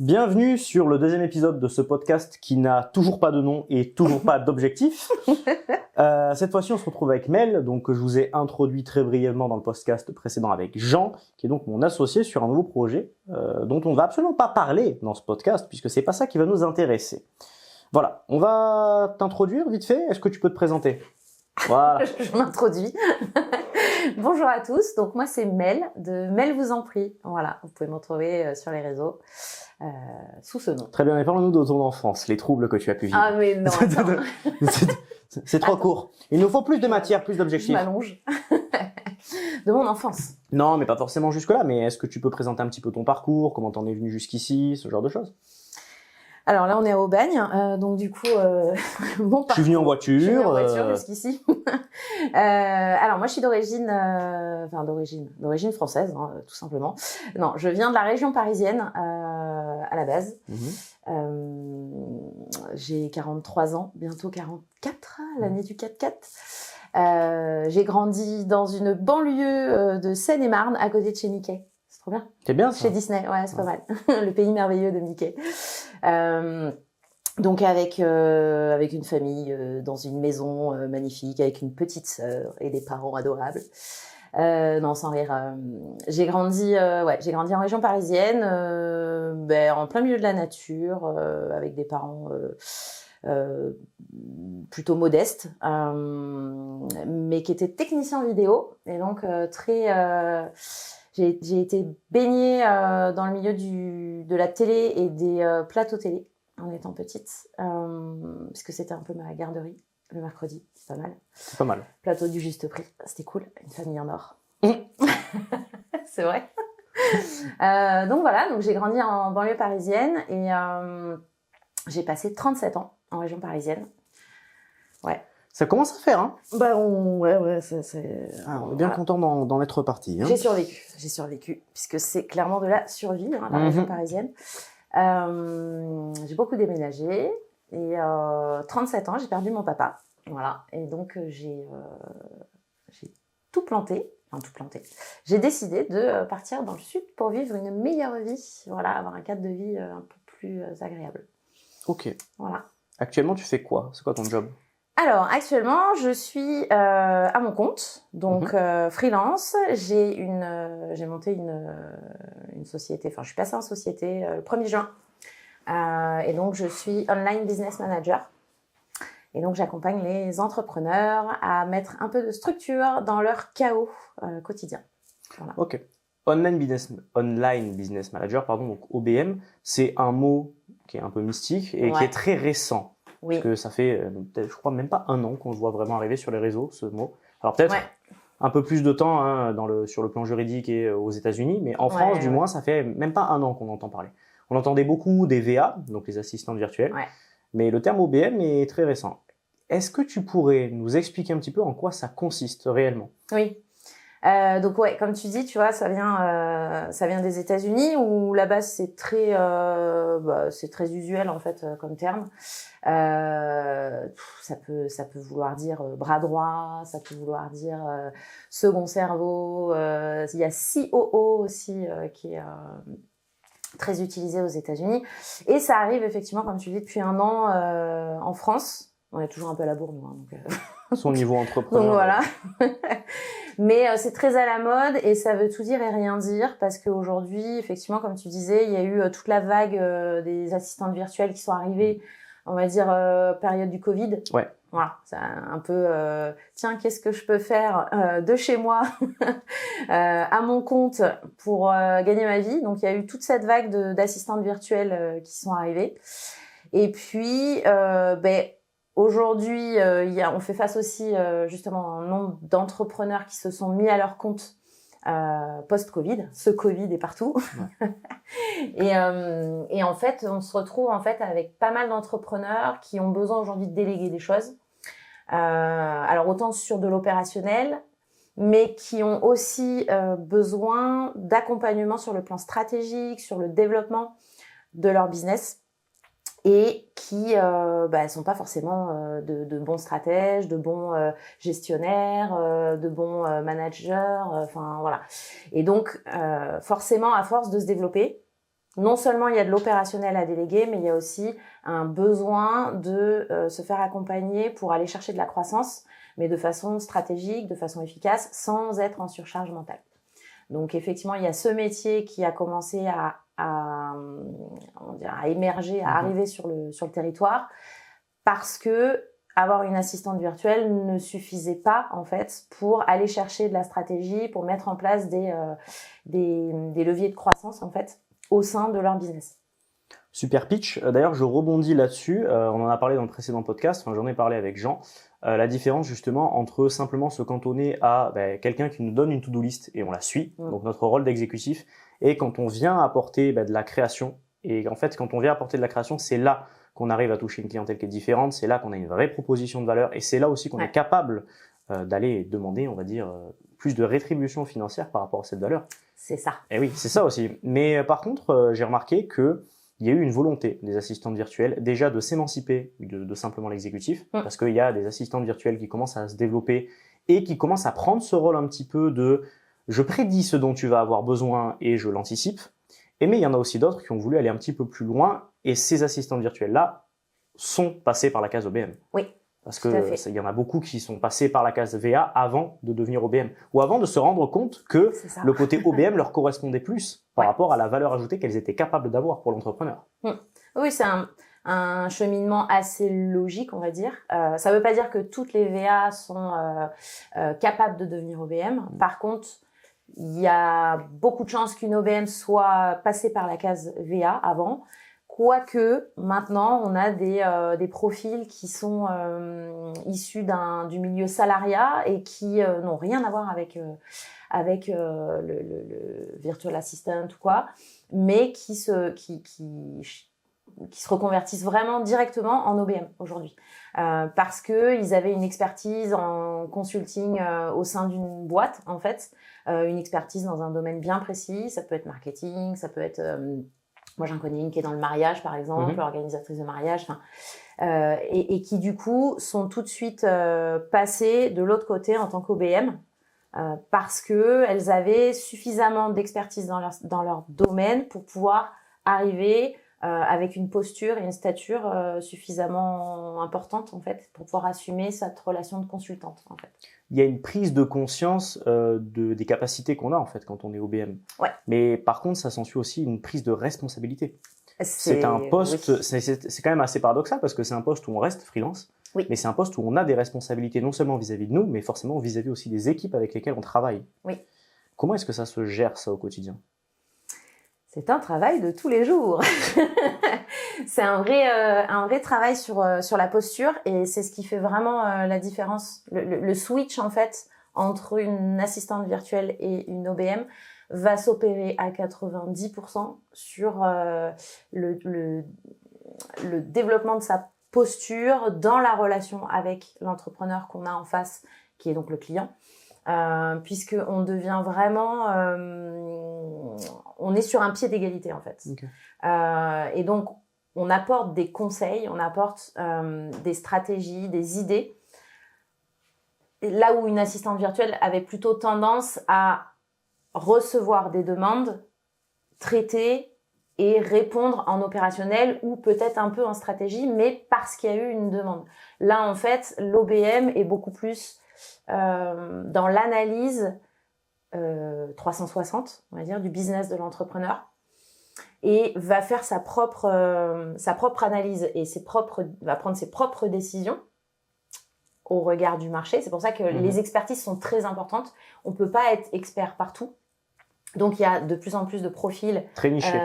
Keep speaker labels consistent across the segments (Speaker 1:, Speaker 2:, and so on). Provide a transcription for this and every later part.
Speaker 1: Bienvenue sur le deuxième épisode de ce podcast qui n'a toujours pas de nom et toujours pas d'objectif. Cette fois-ci, on se retrouve avec Mel, donc je vous ai introduit très brièvement dans le podcast précédent avec Jean, qui est donc mon associé sur un nouveau projet dont on ne va absolument pas parler dans ce podcast puisque c'est pas ça qui va nous intéresser. Voilà, on va t'introduire vite fait. Est-ce que tu peux te présenter ? Voilà.
Speaker 2: Je m'introduis. Bonjour à tous, donc moi c'est Mel, de Mel vous en prie. Voilà, vous pouvez me retrouver sur les réseaux sous ce nom.
Speaker 1: Très bien, mais parlons-nous de ton enfance, les troubles que tu as pu vivre.
Speaker 2: Ah mais non, attends.
Speaker 1: C'est trop court. Il nous faut plus de matière, plus
Speaker 2: Je
Speaker 1: d'objectifs.
Speaker 2: m'allonge. De mon enfance.
Speaker 1: Non, mais pas forcément jusque-là, mais est-ce que tu peux présenter un petit peu ton parcours, comment t'en es venu jusqu'ici, ce genre de choses ?
Speaker 2: Alors là on est à Aubagne, donc du coup mon parcours.
Speaker 1: Je suis venu en voiture.
Speaker 2: Je suis venue en voiture jusqu'ici. Alors moi je suis d'origine française, hein, tout simplement. Non, je viens de la région parisienne à la base. J'ai 43 ans, bientôt 44, l'année du 4-4. J'ai grandi dans une banlieue de Seine-et-Marne, à côté de chez Mickey. C'est trop bien.
Speaker 1: C'est bien ça.
Speaker 2: Chez Disney, ouais, c'est pas mal. Le pays merveilleux de Mickey. Donc avec une famille dans une maison magnifique, avec une petite sœur et des parents adorables. Non, sans rire. J'ai grandi en région parisienne, en plein milieu de la nature, avec des parents plutôt modestes, mais qui étaient techniciens vidéo, et donc j'ai été baignée dans le milieu de la télé et des plateaux télé en étant petite, parce que c'était un peu ma garderie le mercredi, c'est pas mal.
Speaker 1: C'est pas mal.
Speaker 2: Plateau du juste prix, c'était cool, une famille en or. C'est vrai. Donc voilà, donc j'ai grandi en banlieue parisienne et j'ai passé 37 ans en région parisienne. Ouais.
Speaker 1: Ça commence à faire, hein ?
Speaker 2: Ouais,
Speaker 1: On est bien content d'en être parti. Hein.
Speaker 2: J'ai survécu, puisque c'est clairement de la survie, hein, la région parisienne. J'ai beaucoup déménagé et 37 ans, j'ai perdu mon papa. Voilà, et donc j'ai tout planté. J'ai décidé de partir dans le sud pour vivre une meilleure vie, voilà, avoir un cadre de vie un peu plus agréable.
Speaker 1: Ok.
Speaker 2: Voilà.
Speaker 1: Actuellement, tu fais quoi ? C'est quoi ton job ?
Speaker 2: Alors, actuellement, je suis à mon compte, donc freelance. J'ai monté une société, enfin, je suis passée en société le 1er juin. Et donc, je suis online business manager. Et donc, j'accompagne les entrepreneurs à mettre un peu de structure dans leur chaos quotidien. Voilà.
Speaker 1: Ok. Online business manager, donc OBM, c'est un mot qui est un peu mystique et qui est très récent.
Speaker 2: Oui.
Speaker 1: Parce que ça fait, je crois, même pas un an qu'on le voit vraiment arriver sur les réseaux, ce mot. Alors peut-être un peu plus de temps hein, sur le plan juridique et aux États-Unis, mais en France, du moins, ça fait même pas un an qu'on entend parler. On entendait beaucoup des VA, donc les assistantes virtuelles, mais le terme OBM est très récent. Est-ce que tu pourrais nous expliquer un petit peu en quoi ça consiste réellement ?
Speaker 2: Oui. Donc comme tu dis, tu vois, ça vient des États-Unis où là-bas c'est très usuel en fait comme terme. Ça peut vouloir dire bras droit, ça peut vouloir dire second cerveau. Il y a COO aussi qui est très utilisé aux États-Unis, et ça arrive effectivement, comme tu dis, depuis un an en France. On est toujours un peu à la bourre, nous.
Speaker 1: Son niveau entrepreneur.
Speaker 2: Donc voilà. Mais c'est très à la mode et ça veut tout dire et rien dire parce qu'aujourd'hui, effectivement, comme tu disais, il y a eu toute la vague des assistantes virtuelles qui sont arrivées, on va dire, période du Covid.
Speaker 1: Ouais.
Speaker 2: Voilà, c'est un peu, tiens, qu'est-ce que je peux faire de chez moi à mon compte pour gagner ma vie. Donc, il y a eu toute cette vague d'assistantes virtuelles qui sont arrivées. Et puis, aujourd'hui, on fait face aussi justement à un nombre d'entrepreneurs qui se sont mis à leur compte post-Covid. Ce Covid est partout. Et en fait, on se retrouve en fait avec pas mal d'entrepreneurs qui ont besoin aujourd'hui de déléguer des choses. Alors autant sur de l'opérationnel, mais qui ont aussi besoin d'accompagnement sur le plan stratégique, sur le développement de leur business. Et qui sont pas forcément de bons stratèges, de bons gestionnaires, de bons managers, enfin voilà. Et donc forcément, à force de se développer, non seulement il y a de l'opérationnel à déléguer, mais il y a aussi un besoin de se faire accompagner pour aller chercher de la croissance, mais de façon stratégique, de façon efficace, sans être en surcharge mentale. Donc effectivement, il y a ce métier qui a commencé à émerger, à arriver sur le territoire, parce que avoir une assistante virtuelle ne suffisait pas en fait pour aller chercher de la stratégie, pour mettre en place des leviers de croissance en fait au sein de leur business.
Speaker 1: Super pitch. D'ailleurs, je rebondis là-dessus. On en a parlé dans le précédent podcast. Enfin, j'en ai parlé avec Jean. La différence justement entre simplement se cantonner à quelqu'un qui nous donne une to-do list et on la suit, donc notre rôle d'exécutif, et quand on vient apporter de la création. Et en fait, quand on vient apporter de la création, c'est là qu'on arrive à toucher une clientèle qui est différente. C'est là qu'on a une vraie proposition de valeur, et c'est là aussi qu'on est capable d'aller demander, on va dire, plus de rétribution financière par rapport à cette valeur.
Speaker 2: C'est ça.
Speaker 1: Et oui, c'est ça aussi. Mais par contre, j'ai remarqué que il y a eu une volonté des assistantes virtuelles déjà de s'émanciper de simplement l'exécutif, parce qu'il y a des assistantes virtuelles qui commencent à se développer et qui commencent à prendre ce rôle un petit peu de je prédis ce dont tu vas avoir besoin et je l'anticipe. Mais il y en a aussi d'autres qui ont voulu aller un petit peu plus loin, et ces assistantes virtuelles-là sont passées par la case OBM.
Speaker 2: Oui.
Speaker 1: Parce que il y en a beaucoup qui sont passés par la case VA avant de devenir OBM, ou avant de se rendre compte que le côté OBM leur correspondait plus par rapport à la valeur ajoutée qu'elles étaient capables d'avoir pour l'entrepreneur.
Speaker 2: Oui, c'est un cheminement assez logique, on va dire. Ça ne veut pas dire que toutes les VA sont capables de devenir OBM. Par contre, il y a beaucoup de chances qu'une OBM soit passée par la case VA avant. Quoique, maintenant, on a des profils qui sont issus du milieu salariat et qui n'ont rien à voir avec le virtual assistant ou quoi, mais qui se reconvertissent vraiment directement en OBM aujourd'hui. Parce qu'ils avaient une expertise en consulting au sein d'une boîte, en fait, une expertise dans un domaine bien précis. Ça peut être marketing, ça peut être... moi, j'en connais une qui est dans le mariage, par exemple, organisatrice de mariage, et qui, du coup, sont tout de suite passées de l'autre côté en tant qu'OBM, parce qu'elles avaient suffisamment d'expertise dans leur domaine pour pouvoir arriver avec une posture et une stature suffisamment importante, en fait, pour pouvoir assumer cette relation de consultante, en fait.
Speaker 1: Il y a une prise de conscience des capacités qu'on a, en fait, quand on est OBM.
Speaker 2: Ouais.
Speaker 1: Mais par contre, ça s'ensuit aussi une prise de responsabilité. C'est un poste, c'est quand même assez paradoxal, parce que c'est un poste où on reste freelance, mais c'est un poste où on a des responsabilités non seulement vis-à-vis de nous, mais forcément vis-à-vis aussi des équipes avec lesquelles on travaille.
Speaker 2: Oui.
Speaker 1: Comment est-ce que ça se gère, ça, au quotidien ?
Speaker 2: C'est un travail de tous les jours. C'est un vrai travail sur la posture, et c'est ce qui fait vraiment la différence. Le switch, en fait, entre une assistante virtuelle et une OBM va s'opérer à 90% sur le développement de sa posture dans la relation avec l'entrepreneur qu'on a en face, qui est donc le client. Puisqu'on devient vraiment... on est sur un pied d'égalité, en fait. Okay. Et donc, on apporte des conseils, on apporte des stratégies, des idées. Là où une assistante virtuelle avait plutôt tendance à recevoir des demandes, traiter et répondre en opérationnel ou peut-être un peu en stratégie, mais parce qu'il y a eu une demande. Là, en fait, l'OBM est beaucoup plus dans l'analyse 360, on va dire, du business de l'entrepreneur, et va faire sa propre analyse et va prendre ses propres décisions au regard du marché. C'est pour ça que les expertises sont très importantes. On peut pas être expert partout. Donc, il y a de plus en plus de profils
Speaker 1: très nichés.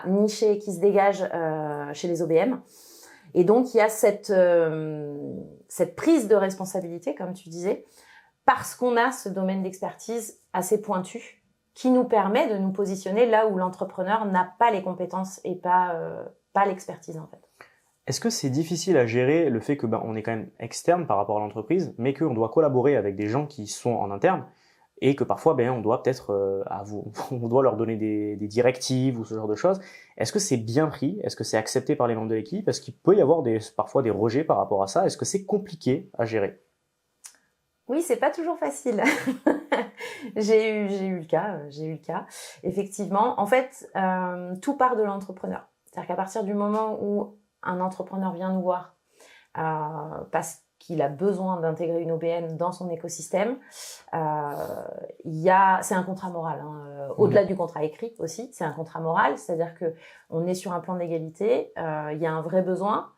Speaker 2: Nichés qui se dégagent chez les OBM. Et donc, il y a cette prise de responsabilité, comme tu disais, parce qu'on a ce domaine d'expertise assez pointu qui nous permet de nous positionner là où l'entrepreneur n'a pas les compétences et pas l'expertise, en fait.
Speaker 1: Est-ce que c'est difficile à gérer le fait que on est quand même externe par rapport à l'entreprise, mais qu'on doit collaborer avec des gens qui sont en interne, et que parfois on doit peut-être on doit leur donner des directives ou ce genre de choses. Est-ce que c'est bien pris? Est-ce que c'est accepté par les membres de l'équipe? Est-ce qu'il peut y avoir parfois des rejets par rapport à ça? Est-ce que c'est compliqué à gérer?
Speaker 2: Oui, c'est pas toujours facile. J'ai eu le cas. Effectivement, en fait, tout part de l'entrepreneur. C'est-à-dire qu'à partir du moment où un entrepreneur vient nous voir parce qu'il a besoin d'intégrer une OBM dans son écosystème, c'est un contrat moral. Au-delà du contrat écrit aussi, c'est un contrat moral. C'est-à-dire que on est sur un plan d'égalité. Il y a un vrai besoin.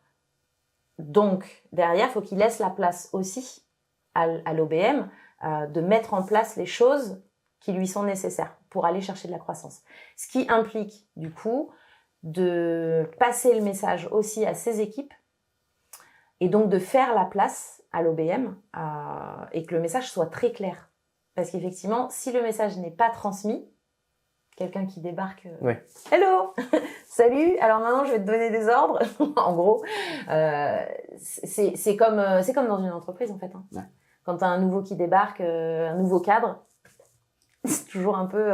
Speaker 2: Donc derrière, il faut qu'il laisse la place aussi à l'OBM de mettre en place les choses qui lui sont nécessaires pour aller chercher de la croissance. Ce qui implique du coup de passer le message aussi à ses équipes et donc de faire la place à l'OBM et que le message soit très clair. Parce qu'effectivement, si le message n'est pas transmis, quelqu'un qui débarque Hello, salut, alors maintenant je vais te donner des ordres. En gros, c'est comme dans une entreprise en fait.
Speaker 1: Ouais.
Speaker 2: Quand tu as un nouveau qui débarque, un nouveau cadre, c'est toujours un peu...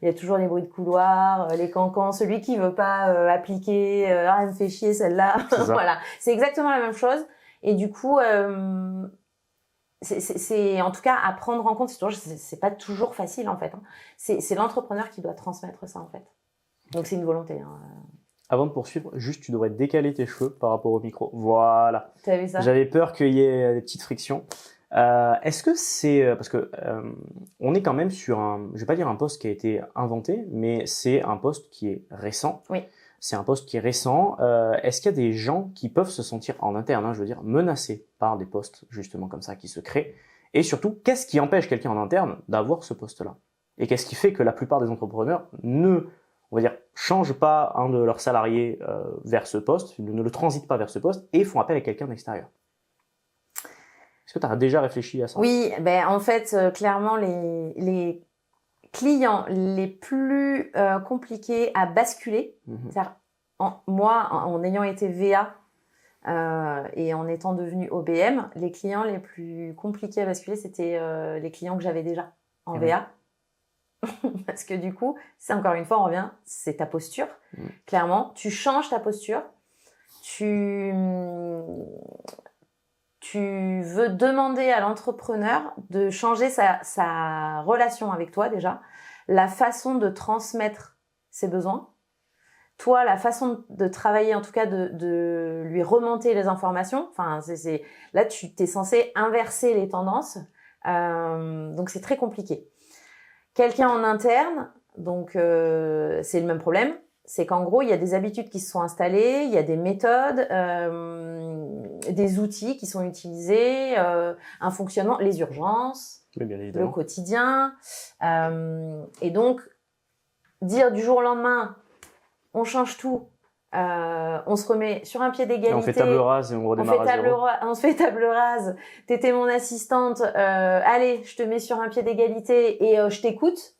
Speaker 2: il y a toujours les bruits de couloir, les cancans, celui qui veut pas appliquer, elle me fait chier celle-là. Voilà, c'est exactement la même chose. Et du coup, c'est en tout cas à prendre en compte. C'est pas toujours facile en fait. C'est l'entrepreneur qui doit transmettre ça en fait. Donc c'est une volonté.
Speaker 1: Avant de poursuivre, juste tu devrais décaler tes cheveux par rapport au micro. Voilà.
Speaker 2: T'as vu ça?
Speaker 1: J'avais peur qu'il y ait des petites frictions. Est-ce que c'est parce que on est quand même sur je vais pas dire un poste qui a été inventé, mais c'est un poste qui est récent.
Speaker 2: Oui.
Speaker 1: C'est un poste qui est récent. Est-ce qu'il y a des gens qui peuvent se sentir en interne, je veux dire, menacés par des postes justement comme ça qui se créent? Et surtout, qu'est-ce qui empêche quelqu'un en interne d'avoir ce poste-là? Et qu'est-ce qui fait que la plupart des entrepreneurs on va dire, changent pas un de leurs salariés vers ce poste, ne le transitent pas vers ce poste et font appel à quelqu'un d'extérieur? Est-ce que tu as déjà réfléchi à ça?
Speaker 2: Oui, en fait, clairement, les clients les plus compliqués à basculer, c'est-à-dire moi, en ayant été VA et en étant devenue OBM, les clients les plus compliqués à basculer, c'était les clients que j'avais déjà en VA. Parce que du coup, c'est encore une fois, on revient, c'est ta posture. Clairement, tu changes ta posture. Tu veux demander à l'entrepreneur de changer sa relation avec toi déjà, la façon de transmettre ses besoins, toi, la façon de travailler, en tout cas de lui remonter les informations. Enfin, là, tu t'es censé inverser les tendances, donc c'est très compliqué. Quelqu'un en interne, donc c'est le même problème. C'est qu'en gros, il y a des habitudes qui se sont installées, il y a des méthodes, des outils qui sont utilisés, un fonctionnement, les urgences, le quotidien. Et donc, dire du jour au lendemain, on change tout, on se remet sur un pied d'égalité.
Speaker 1: On fait table rase et on redémarre à zéro.
Speaker 2: On se fait table rase, t'étais mon assistante, allez, je te mets sur un pied d'égalité et je t'écoute.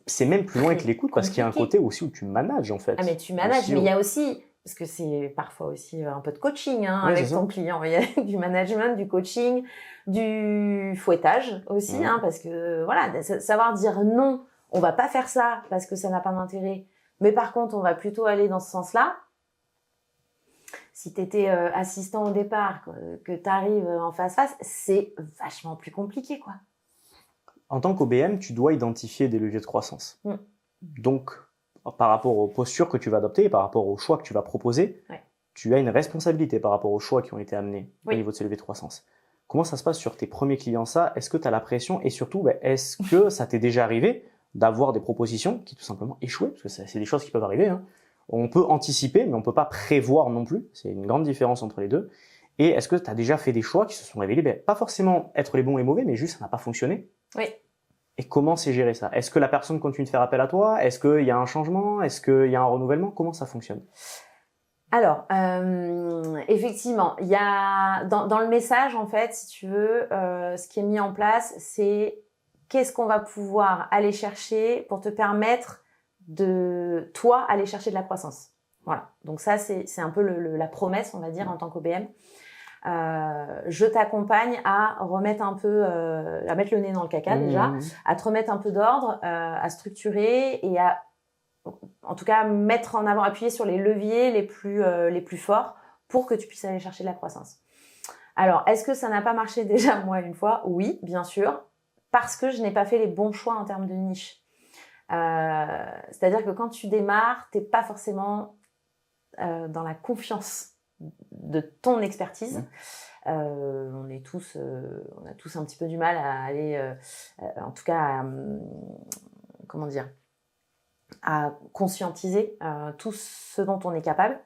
Speaker 1: C'est même plus loin que l'écoute parce qu'il y a un côté aussi où tu manages en fait.
Speaker 2: Ah mais tu manages, mais il y a aussi, parce que c'est parfois aussi un peu de coaching avec ton client, il y a du management, du coaching, du fouettage aussi, parce que voilà, savoir dire non, on va pas faire ça parce que ça n'a pas d'intérêt, mais par contre on va plutôt aller dans ce sens-là. Si tu étais assistant au départ, que tu arrives en face-face, c'est vachement plus compliqué quoi.
Speaker 1: En tant qu'OBM, tu dois identifier des leviers de croissance. Donc, par rapport aux postures que tu vas adopter et par rapport aux choix que tu vas proposer, tu as une responsabilité par rapport aux choix qui ont été amenés au niveau de ces leviers de croissance. Comment ça se passe sur tes premiers clients ça? Est-ce que tu as la pression? Et surtout, est-ce que ça t'est déjà arrivé d'avoir des propositions qui tout simplement échouaient? Parce que c'est des choses qui peuvent arriver. On peut anticiper, mais on ne peut pas prévoir non plus. C'est une grande différence entre les deux. Et est-ce que tu as déjà fait des choix qui se sont révélés, pas forcément être les bons et les mauvais, mais juste ça n'a pas fonctionné?
Speaker 2: Oui.
Speaker 1: Et comment c'est géré ça? Est-ce que la personne continue de faire appel à toi? Est-ce qu'il y a un changement? Est-ce qu'il y a un renouvellement? Comment ça fonctionne?
Speaker 2: Alors, effectivement, il y a dans le message, en fait, si tu veux, ce qui est mis en place, c'est qu'est-ce qu'on va pouvoir aller chercher pour te permettre de, toi, aller chercher de la croissance. Voilà. Donc ça, c'est un peu la promesse, on va dire, en tant qu'OBM. Je t'accompagne à remettre un peu, à mettre le nez dans le caca déjà, à te remettre un peu d'ordre, à structurer et à, en tout cas, mettre en avant, appuyer sur les leviers les plus forts pour que tu puisses aller chercher de la croissance. Alors, est-ce que ça n'a pas marché déjà moi une fois? Oui, bien sûr, parce que je n'ai pas fait les bons choix en termes de niche. C'est-à-dire que quand tu démarres, t'es pas forcément dans la confiance de ton expertise. On a tous un petit peu du mal à aller, en tout cas, comment dire, à conscientiser tout ce dont on est capable.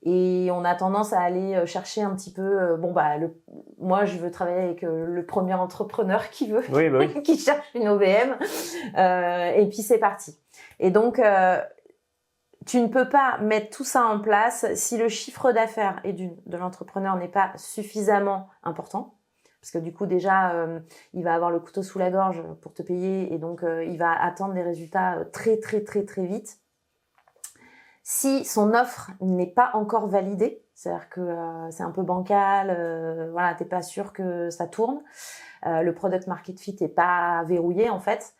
Speaker 2: Et on a tendance à aller chercher un petit peu, moi je veux travailler avec le premier entrepreneur qui veut,
Speaker 1: Oui, bah oui.
Speaker 2: qui cherche une OBM, et puis c'est parti. Et donc, tu ne peux pas mettre tout ça en place si le chiffre d'affaires de l'entrepreneur n'est pas suffisamment important. Parce que du coup, déjà, il va avoir le couteau sous la gorge pour te payer et donc il va attendre des résultats très, très, très, très vite. Si son offre n'est pas encore validée, c'est-à-dire que c'est un peu bancal, voilà, t'es pas sûr que ça tourne, le product market fit est pas verrouillé en fait.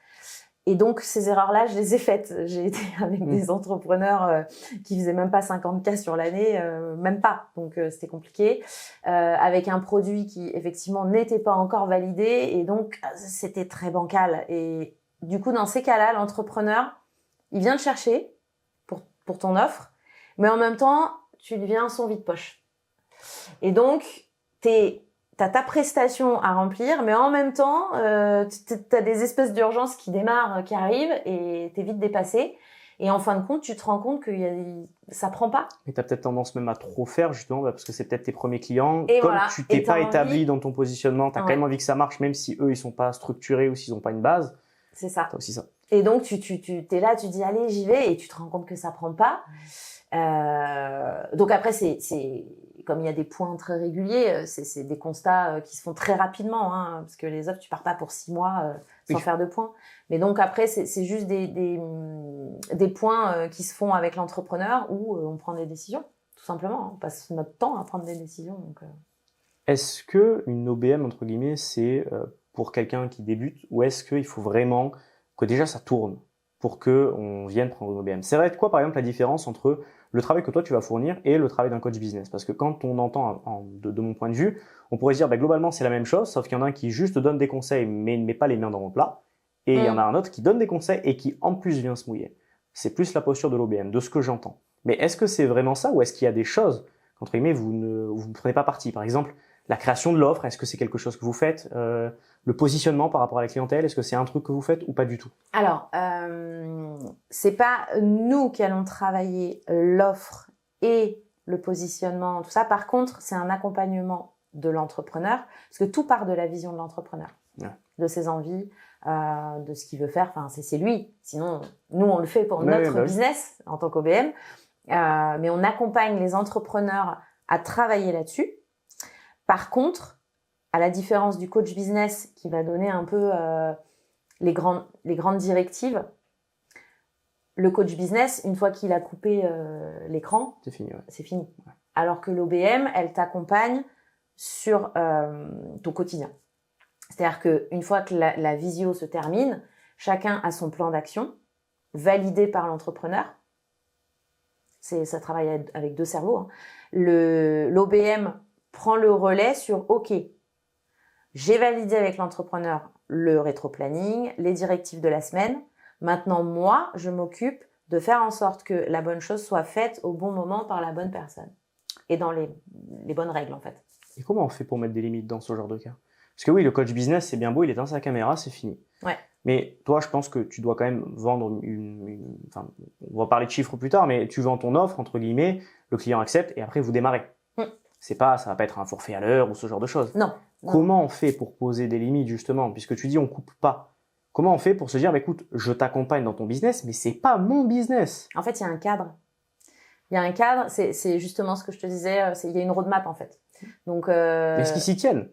Speaker 2: Et donc, ces erreurs-là, je les ai faites. J'ai été avec des entrepreneurs qui faisaient même pas 50K sur l'année, même pas. Donc, c'était compliqué. Avec un produit qui, effectivement, n'était pas encore validé. Et donc, c'était très bancal. Et du coup, dans ces cas-là, l'entrepreneur, il vient te chercher pour ton offre. Mais en même temps, tu deviens son vide-poche. Et donc, t'as ta prestation à remplir, mais en même temps, t'as des espèces d'urgences qui démarrent, qui arrivent, et t'es vite dépassé. Et en fin de compte, tu te rends compte que ça prend pas.
Speaker 1: Mais tu as peut-être tendance même à trop faire, justement, parce que c'est peut-être tes premiers clients.
Speaker 2: Et
Speaker 1: Comme
Speaker 2: voilà.
Speaker 1: tu t'es pas établi dans ton positionnement, tu as
Speaker 2: Ouais.
Speaker 1: quand même envie que ça marche, même si eux, ils sont pas structurés ou s'ils ont pas une base.
Speaker 2: C'est ça.
Speaker 1: T'as aussi ça.
Speaker 2: Et donc, tu t'es là, tu dis, allez, j'y vais, et tu te rends compte que ça prend pas. Donc après, c'est comme il y a des points très réguliers, c'est des constats qui se font très rapidement, hein, parce que les offres, tu pars pas pour 6 mois sans faire de points. Mais donc après, c'est juste des points qui se font avec l'entrepreneur où on prend des décisions, tout simplement. Hein. On passe notre temps à prendre des décisions. Donc,
Speaker 1: Est-ce que une OBM, entre guillemets, c'est pour quelqu'un qui débute, ou est-ce qu'il faut vraiment que déjà ça tourne pour qu'on vienne prendre une OBM? C'est vrai quoi, par exemple, la différence entre le travail que toi tu vas fournir et le travail d'un coach business? Parce que quand on entend, de mon point de vue, on pourrait se dire globalement c'est la même chose, sauf qu'il y en a un qui juste donne des conseils mais ne met pas les mains dans le plat, et il y en a un autre qui donne des conseils et qui en plus vient se mouiller. C'est plus la posture de l'OBM, de ce que j'entends. Mais est-ce que c'est vraiment ça, ou est-ce qu'il y a des choses qu'entre guillemets vous ne prenez pas parti? Par exemple, la création de l'offre, est-ce que c'est quelque chose que vous faites? Le positionnement par rapport à la clientèle, est-ce que c'est un truc que vous faites ou pas du tout?
Speaker 2: Alors, c'est pas nous qui allons travailler l'offre et le positionnement, tout ça. Par contre, c'est un accompagnement de l'entrepreneur, parce que tout part de la vision de l'entrepreneur, de ses envies, de ce qu'il veut faire. Enfin, c'est lui. Sinon, nous, on le fait pour notre business en tant qu'OBM. Mais on accompagne les entrepreneurs à travailler là-dessus. Par contre, à la différence du coach business qui va donner un peu les grandes directives, le coach business, une fois qu'il a coupé l'écran,
Speaker 1: c'est fini. Ouais.
Speaker 2: C'est fini. Ouais. Alors que l'OBM, elle t'accompagne sur ton quotidien. C'est-à-dire qu'une fois que la visio se termine, chacun a son plan d'action validé par l'entrepreneur. Ça travaille avec 2 cerveaux. Hein. L'OBM prend le relais sur « Ok, j'ai validé avec l'entrepreneur le rétro-planning, les directives de la semaine. Maintenant, moi, je m'occupe de faire en sorte que la bonne chose soit faite au bon moment par la bonne personne. Et dans les bonnes règles, en fait. »
Speaker 1: Et comment on fait pour mettre des limites dans ce genre de cas? Parce que oui, le coach business, c'est bien beau, il éteint sa caméra, c'est fini.
Speaker 2: Ouais.
Speaker 1: Mais toi, je pense que tu dois quand même vendre enfin, on va parler de chiffres plus tard, mais tu vends ton offre, entre guillemets, le client accepte et après vous démarrez. Ça va pas être un forfait à l'heure ou ce genre de choses.
Speaker 2: Non.
Speaker 1: Comment on fait pour poser des limites, justement, puisque tu dis on coupe pas? Comment on fait pour se dire, écoute, je t'accompagne dans ton business, mais c'est pas mon business?
Speaker 2: En fait, il y a un cadre. Il y a un cadre, c'est justement ce que je te disais, il y a une roadmap, en fait. Donc,
Speaker 1: est-ce qu'ils s'y tiennent?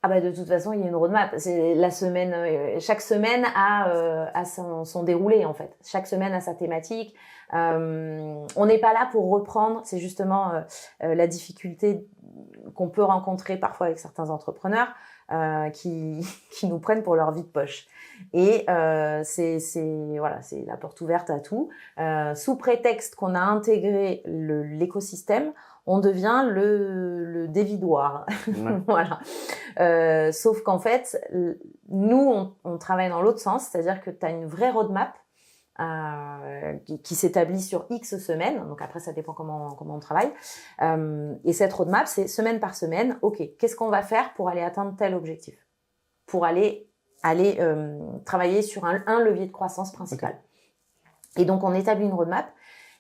Speaker 2: De toute façon, il y a une roadmap. C'est la semaine, chaque semaine a son déroulé, en fait. Chaque semaine a sa thématique. On n'est pas là pour reprendre. C'est justement la difficulté qu'on peut rencontrer parfois avec certains entrepreneurs qui nous prennent pour leur vide-poche. Et c'est la porte ouverte à tout. Sous prétexte qu'on a intégré l'écosystème, on devient le dévidoir.
Speaker 1: Ouais.
Speaker 2: Voilà. Sauf qu'en fait, nous, on travaille dans l'autre sens, c'est-à-dire que tu as une vraie roadmap qui s'établit sur X semaines. Donc après, ça dépend comment on travaille. Et cette roadmap, c'est semaine par semaine. OK, qu'est-ce qu'on va faire pour aller atteindre tel objectif? Pour aller travailler sur un levier de croissance principal. Okay. Et donc, on établit une roadmap.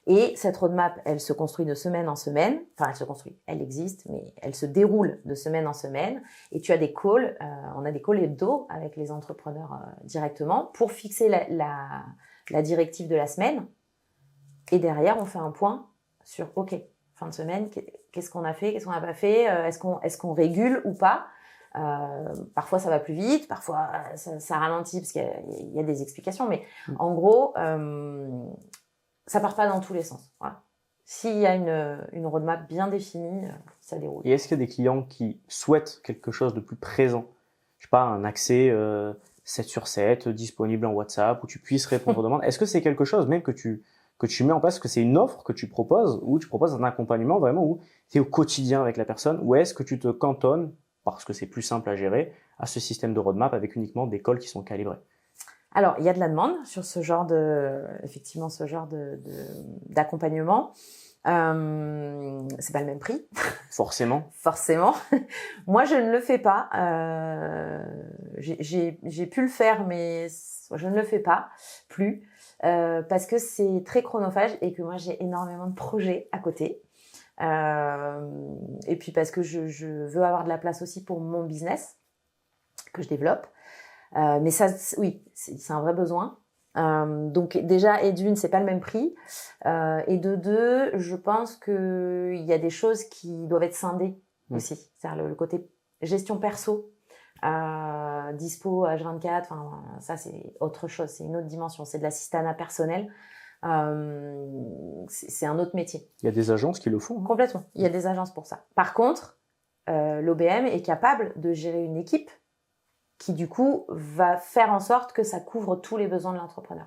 Speaker 2: Et cette roadmap, elle se construit de semaine en semaine. Enfin, elle existe, mais elle se déroule de semaine en semaine. Et tu as des calls, on a des calls hebdo avec les entrepreneurs directement pour fixer la directive de la semaine. Et derrière, on fait un point sur, OK, fin de semaine, qu'est-ce qu'on a fait, qu'est-ce qu'on n'a pas fait, est-ce qu'on régule ou pas. Parfois, ça va plus vite, parfois, ça ralentit parce qu'il y a des explications. Mais en gros... ça part pas dans tous les sens. Voilà. S'il y a une roadmap bien définie, ça déroule.
Speaker 1: Et est-ce qu'il y a des clients qui souhaitent quelque chose de plus présent? Je sais pas, un accès 7/7 disponible en WhatsApp où tu puisses répondre aux demandes. Est-ce que c'est quelque chose même que tu mets en place? Est-ce que c'est une offre que tu proposes ou tu proposes un accompagnement vraiment où tu es au quotidien avec la personne? Ou est-ce que tu te cantonnes, parce que c'est plus simple à gérer, à ce système de roadmap avec uniquement des calls qui sont calibrés?
Speaker 2: Alors, il y a de la demande sur ce genre d'accompagnement. C'est pas le même prix.
Speaker 1: Forcément.
Speaker 2: Forcément. Moi, je ne le fais pas. J'ai pu le faire, mais je ne le fais pas plus parce que c'est très chronophage et que moi, j'ai énormément de projets à côté. Et puis parce que je veux avoir de la place aussi pour mon business que je développe. Mais ça, oui, c'est un vrai besoin. Donc déjà, et d'une, c'est pas le même prix. Et de deux, je pense qu'il y a des choses qui doivent être scindées aussi. C'est-à-dire le côté gestion perso, dispo H24, enfin, ça c'est autre chose, c'est une autre dimension. C'est de l'assistanat personnel. C'est un autre métier.
Speaker 1: Il y a des agences qui le font.
Speaker 2: Complètement. Il y a des agences pour ça. Par contre, l'OBM est capable de gérer une équipe qui du coup va faire en sorte que ça couvre tous les besoins de l'entrepreneur.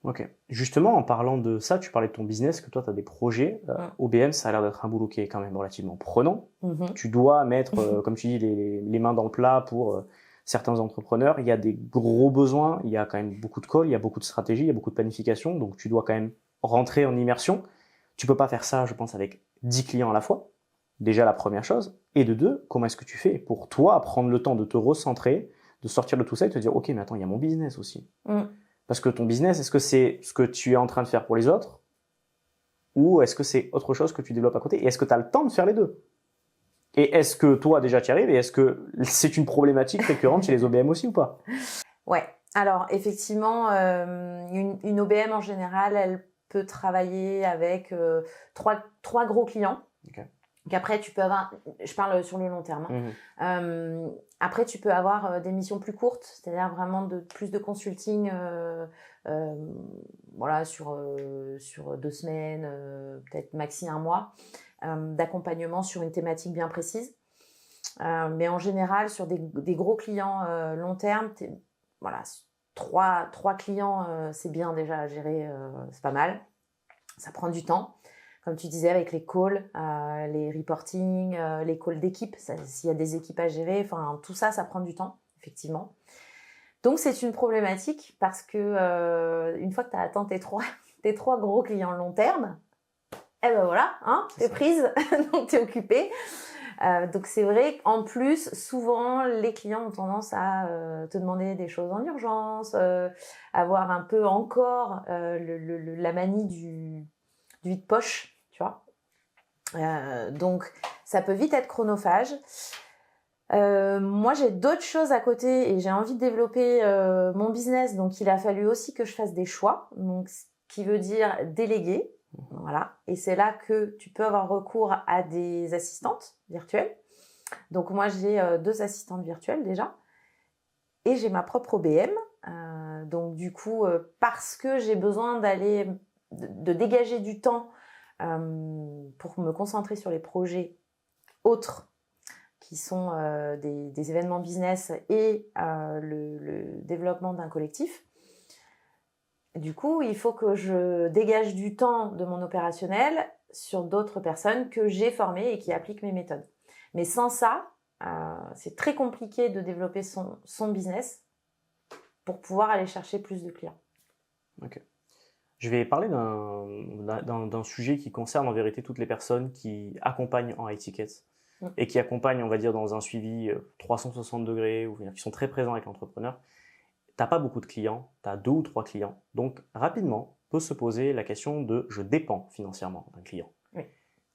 Speaker 1: Ok. Justement, en parlant de ça, tu parlais de ton business, que toi tu as des projets. OBM, ça a l'air d'être un boulot qui est quand même relativement prenant. Tu dois mettre, comme tu dis, les mains dans le plat pour certains entrepreneurs. Il y a des gros besoins, il y a quand même beaucoup de calls, il y a beaucoup de stratégies, il y a beaucoup de planification, donc tu dois quand même rentrer en immersion. Tu peux pas faire ça, je pense, avec 10 clients à la fois. Déjà la première chose. Et de deux, comment est-ce que tu fais pour toi prendre le temps de te recentrer, de sortir de tout ça et de te dire ok, mais attends, il y a mon business aussi. Parce que ton business, est-ce que c'est ce que tu es en train de faire pour les autres ou est-ce que c'est autre chose que tu développes à côté? Et est-ce que tu as le temps de faire les deux? Et est-ce que toi déjà tu y arrives et est-ce que c'est une problématique récurrente chez les OBM aussi ou pas?
Speaker 2: Ouais. Alors effectivement, une OBM en général, elle peut travailler avec trois gros clients.
Speaker 1: Okay.
Speaker 2: Donc après, tu peux avoir, je parle sur le long terme. Après, tu peux avoir des missions plus courtes, c'est-à-dire vraiment plus de consulting, voilà, sur 2 semaines, peut-être maxi 1 mois, d'accompagnement sur une thématique bien précise. Mais en général, sur des gros clients long terme, voilà, 3 clients, c'est bien déjà à gérer, c'est pas mal. Ça prend du temps. Comme tu disais, avec les calls, les reporting, les calls d'équipe, s'il y a des équipes à gérer, enfin tout ça, ça prend du temps, effectivement. Donc c'est une problématique parce que une fois que tu as atteint tes trois gros clients long terme, eh ben voilà, hein, t'es prise, donc t'es occupée. Donc c'est vrai qu'en plus, souvent, les clients ont tendance à te demander des choses en urgence, avoir un peu encore la manie du vide-poche. Tu vois, donc ça peut vite être chronophage. Moi, j'ai d'autres choses à côté et j'ai envie de développer mon business. Donc, il a fallu aussi que je fasse des choix. Donc, ce qui veut dire déléguer. Voilà. Et c'est là que tu peux avoir recours à des assistantes virtuelles. Donc, moi, j'ai 2 assistantes virtuelles déjà. Et j'ai ma propre OBM. Donc, du coup, parce que j'ai besoin de dégager du temps pour me concentrer sur les projets autres qui sont des événements business et le développement d'un collectif. Du coup, il faut que je dégage du temps de mon opérationnel sur d'autres personnes que j'ai formées et qui appliquent mes méthodes. Mais sans ça, c'est très compliqué de développer son business pour pouvoir aller chercher plus de clients.
Speaker 1: Ok. Je vais parler d'un sujet qui concerne en vérité toutes les personnes qui accompagnent en high tickets et qui accompagnent, on va dire, dans un suivi 360 degrés, ou qui sont très présents avec l'entrepreneur. T'as pas beaucoup de clients, tu as 2 ou 3 clients. Donc, rapidement, peut se poser la question de « je dépends financièrement d'un client ».
Speaker 2: Oui.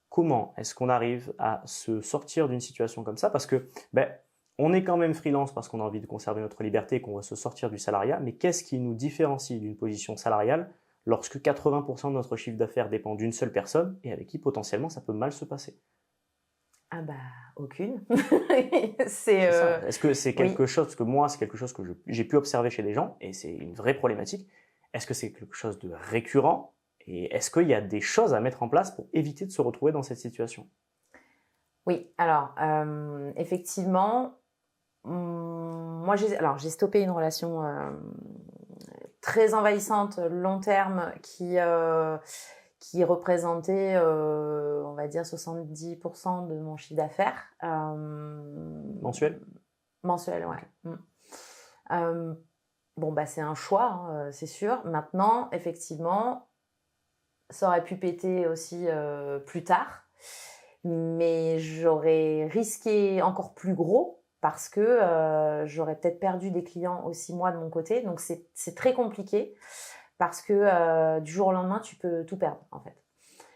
Speaker 1: Comment est-ce qu'on arrive à se sortir d'une situation comme ça? Parce que, on est quand même freelance parce qu'on a envie de conserver notre liberté et qu'on va se sortir du salariat. Mais qu'est-ce qui nous différencie d'une position salariale lorsque 80% de notre chiffre d'affaires dépend d'une seule personne et avec qui potentiellement ça peut mal se passer?
Speaker 2: Ah bah, aucune.
Speaker 1: C'est ça. Est-ce que c'est quelque chose, parce que moi c'est quelque chose que j'ai pu observer chez des gens et c'est une vraie problématique, est-ce que c'est quelque chose de récurrent et est-ce qu'il y a des choses à mettre en place pour éviter de se retrouver dans cette situation?
Speaker 2: Oui, alors effectivement, moi j'ai stoppé une relation très envahissante, long terme, qui représentait, on va dire, 70% de mon chiffre d'affaires.
Speaker 1: Mensuel?
Speaker 2: Mensuel, ouais. Okay. Bon, bah, c'est un choix, hein, c'est sûr. Maintenant, effectivement, ça aurait pu péter aussi plus tard, mais j'aurais risqué encore plus gros parce que j'aurais peut-être perdu des clients aussi moi de mon côté. Donc, c'est très compliqué. Parce que du jour au lendemain, tu peux tout perdre, en fait.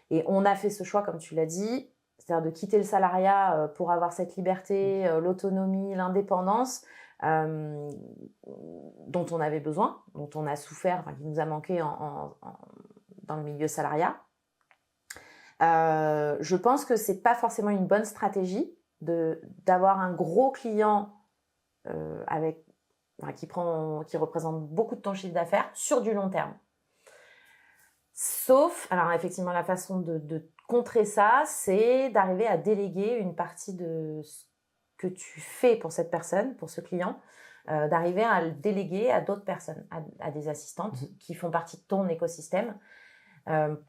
Speaker 2: Et on a fait ce choix, comme tu l'as dit, c'est-à-dire de quitter le salariat pour avoir cette liberté, l'autonomie, l'indépendance dont on avait besoin, dont on a souffert, enfin, qui nous a manqué dans le milieu salariat. Je pense que c'est pas forcément une bonne stratégie d'avoir un gros client qui représente beaucoup de ton chiffre d'affaires sur du long terme. Sauf, alors effectivement, la façon de contrer ça, c'est d'arriver à déléguer une partie de ce que tu fais pour cette personne, pour ce client, d'arriver à le déléguer à d'autres personnes, à des assistantes qui font partie de ton écosystème,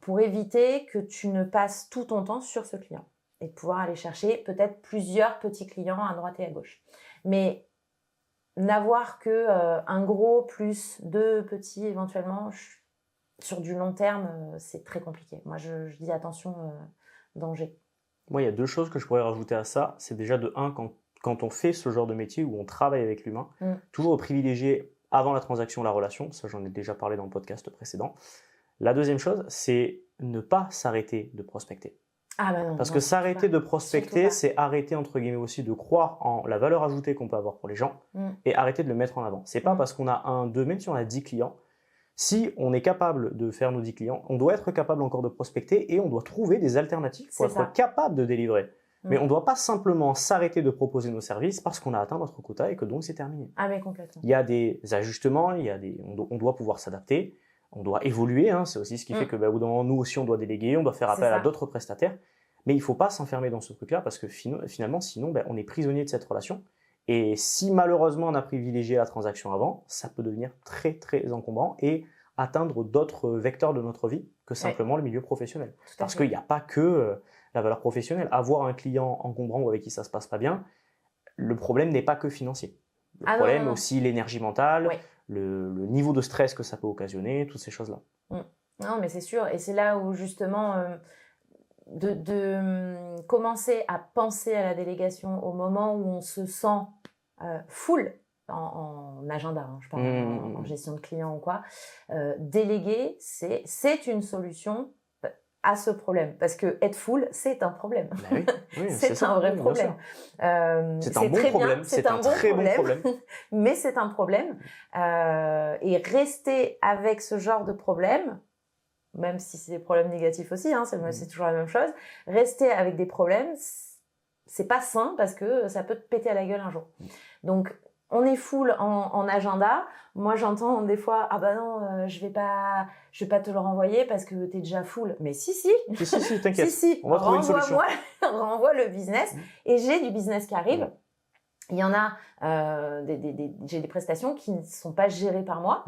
Speaker 2: pour éviter que tu ne passes tout ton temps sur ce client et de pouvoir aller chercher peut-être plusieurs petits clients à droite et à gauche. Mais n'avoir que un gros plus 2 petits éventuellement sur du long terme, c'est très compliqué. Moi, je dis attention, danger.
Speaker 1: Moi, il y a 2 choses que je pourrais rajouter à ça. C'est déjà de 1, quand on fait ce genre de métier où on travaille avec l'humain, toujours privilégier avant la transaction la relation. Ça, j'en ai déjà parlé dans le podcast précédent. La deuxième chose, c'est ne pas s'arrêter de prospecter.
Speaker 2: Ah bah non,
Speaker 1: parce que s'arrêter de prospecter, c'est arrêter entre guillemets aussi de croire en la valeur ajoutée qu'on peut avoir pour les gens et arrêter de le mettre en avant. C'est pas parce qu'on a 1, 2, même si on a 10 clients, si on est capable de faire nos 10 clients, on doit être capable encore de prospecter et on doit trouver des alternatives pour être capable de délivrer. Mais on ne doit pas simplement s'arrêter de proposer nos services parce qu'on a atteint notre quota et que donc c'est terminé.
Speaker 2: Ah mais complètement.
Speaker 1: Il y a des ajustements, on doit pouvoir s'adapter, on doit évoluer, hein, c'est aussi ce qui fait que au bout d'un moment, nous aussi on doit déléguer, on doit faire appel à d'autres prestataires. Mais il ne faut pas s'enfermer dans ce truc-là parce que finalement, sinon, on est prisonnier de cette relation. Et si malheureusement on a privilégié la transaction avant, ça peut devenir très très encombrant et atteindre d'autres vecteurs de notre vie que simplement le milieu professionnel. Parce qu'il n'y a pas que la valeur professionnelle. Avoir un client encombrant ou avec qui ça se passe pas bien, le problème n'est pas que financier. Le problème est aussi l'énergie mentale, le niveau de stress que ça peut occasionner, toutes ces choses-là.
Speaker 2: Non, mais c'est sûr. Et c'est là où justement de commencer à penser à la délégation au moment où on se sent full en agenda, hein, je parle en gestion de clients ou quoi. Déléguer, c'est une solution à ce problème, parce que être full, c'est un problème.
Speaker 1: Oui,
Speaker 2: c'est un vrai problème.
Speaker 1: C'est un bon problème, c'est un très bon problème.
Speaker 2: Mais c'est un problème. Et rester avec ce genre de problème, même si c'est des problèmes négatifs aussi, hein, c'est toujours la même chose, rester avec des problèmes, c'est pas sain parce que ça peut te péter à la gueule un jour. Donc, on est full en agenda. Moi, j'entends des fois, ah bah non, je vais pas te le renvoyer parce que t'es déjà full. Mais si,
Speaker 1: t'inquiète.
Speaker 2: Si.
Speaker 1: On va trouver une solution.
Speaker 2: Renvoie le business. Et j'ai du business qui arrive. Il y en a, j'ai des prestations qui ne sont pas gérées par moi.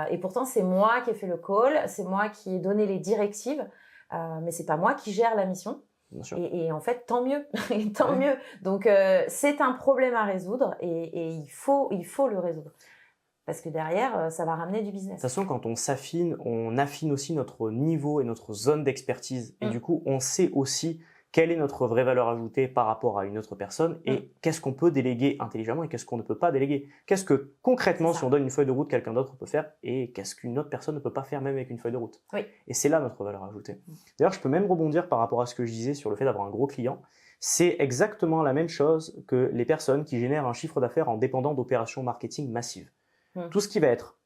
Speaker 2: Et pourtant, c'est moi qui ai fait le call, c'est moi qui ai donné les directives. mais c'est pas moi qui gère la mission.
Speaker 1: Bien sûr.
Speaker 2: Et en fait, tant mieux, et tant mieux. Donc, c'est un problème à résoudre et il faut le résoudre. Parce que derrière, ça va ramener du business.
Speaker 1: De toute façon, quand on s'affine, on affine aussi notre niveau et notre zone d'expertise. Et du coup, on sait aussi quelle est notre vraie valeur ajoutée par rapport à une autre personne et qu'est-ce qu'on peut déléguer intelligemment et qu'est-ce qu'on ne peut pas déléguer. Qu'est-ce que concrètement, si on donne une feuille de route, quelqu'un d'autre peut faire et qu'est-ce qu'une autre personne ne peut pas faire même avec une feuille de route.
Speaker 2: Oui.
Speaker 1: Et c'est là notre valeur ajoutée. D'ailleurs, je peux même rebondir par rapport à ce que je disais sur le fait d'avoir un gros client. C'est exactement la même chose que les personnes qui génèrent un chiffre d'affaires en dépendant d'opérations marketing massives. Tout ce qui va être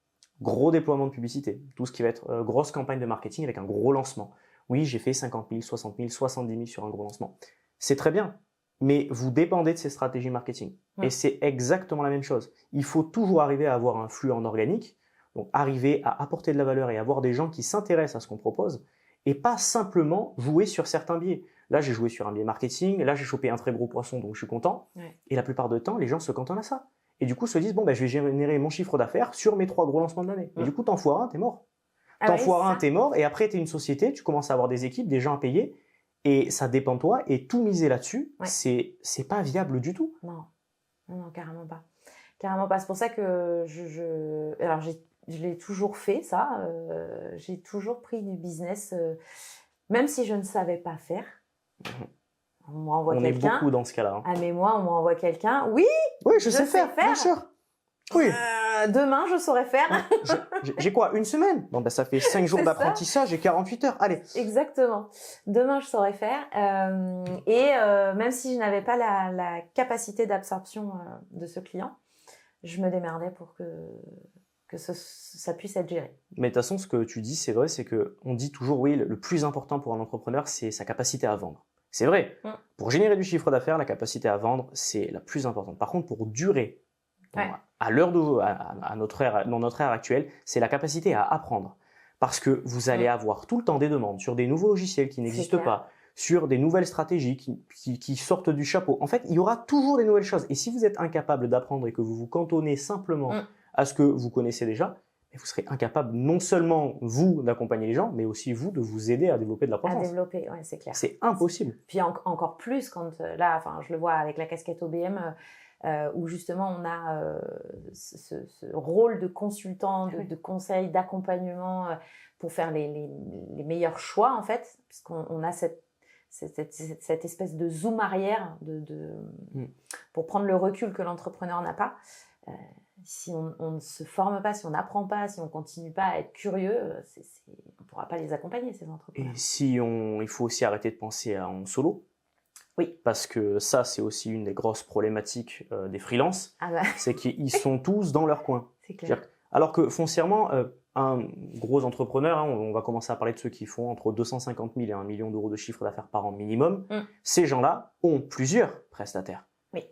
Speaker 1: gros déploiement de publicité, tout ce qui va être grosse campagne de marketing avec un gros lancement. Oui, j'ai fait 50 000, 60 000, 70 000 sur un gros lancement. C'est très bien, mais vous dépendez de ces stratégies marketing. Et c'est exactement la même chose. Il faut toujours arriver à avoir un flux en organique, donc arriver à apporter de la valeur et avoir des gens qui s'intéressent à ce qu'on propose et pas simplement jouer sur certains biais. Là, j'ai joué sur un biais marketing, là, j'ai chopé un très gros poisson, donc je suis content. Et la plupart du temps, les gens se cantonnent à ça. Et du coup, se disent, bon, ben, je vais générer mon chiffre d'affaires sur mes 3 gros lancements de l'année. Et du coup, t'en foires un, t'es mort. T'en foires un, t'es mort. Et après, t'es une société, tu commences à avoir des équipes, des gens à payer. Et ça dépend de toi. Et tout miser là-dessus, c'est pas viable du tout.
Speaker 2: Non, carrément pas. Carrément pas. C'est pour ça que alors, je l'ai toujours fait, ça. J'ai toujours pris du business, même si je ne savais pas faire. On m'envoie quelqu'un.
Speaker 1: On est beaucoup dans ce cas-là.
Speaker 2: Ah, mais moi, on m'envoie quelqu'un. Oui,
Speaker 1: je sais faire, bien sûr. Oui.
Speaker 2: Demain, je saurais faire.
Speaker 1: J'ai quoi, une semaine? Bon, ben, ça fait 5 jours d'apprentissage et 48 heures. Allez.
Speaker 2: Exactement. Demain, je saurais faire. Même si je n'avais pas la capacité d'absorption de ce client, je me démerdais pour que ça puisse être géré.
Speaker 1: Mais de toute façon, ce que tu dis, c'est vrai, c'est que on dit toujours, oui, le plus important pour un entrepreneur, c'est sa capacité à vendre. C'est vrai. Pour générer du chiffre d'affaires, la capacité à vendre, c'est la plus importante. Par contre, pour durer, à l'heure à notre ère, dans notre ère actuelle, c'est la capacité à apprendre. Parce que vous allez avoir tout le temps des demandes sur des nouveaux logiciels qui n'existent pas, sur des nouvelles stratégies qui sortent du chapeau. En fait, il y aura toujours des nouvelles choses. Et si vous êtes incapable d'apprendre et que vous vous cantonnez simplement à ce que vous connaissez déjà, vous serez incapable non seulement, vous, d'accompagner les gens, mais aussi, vous, de vous aider à développer de la croissance.
Speaker 2: À développer, oui, c'est clair.
Speaker 1: C'est impossible.
Speaker 2: Puis encore plus quand, là, enfin, je le vois avec la casquette OBM, où justement on a ce rôle de consultant, de conseil, d'accompagnement pour faire les meilleurs choix, en fait, puisqu'on a cette espèce de zoom arrière pour prendre le recul que l'entrepreneur n'a pas. Si on ne se forme pas, si on n'apprend pas, si on ne continue pas à être curieux, on ne pourra pas les accompagner, ces entrepreneurs.
Speaker 1: Et il faut aussi arrêter de penser en solo.
Speaker 2: Oui.
Speaker 1: Parce que ça, c'est aussi une des grosses problématiques des freelances.
Speaker 2: Ah
Speaker 1: c'est qu'ils sont tous dans leur coin.
Speaker 2: C'est clair.
Speaker 1: Alors que foncièrement, un gros entrepreneur, on va commencer à parler de ceux qui font entre 250 000 et 1 million d'euros de chiffre d'affaires par an minimum. Ces gens-là ont plusieurs prestataires.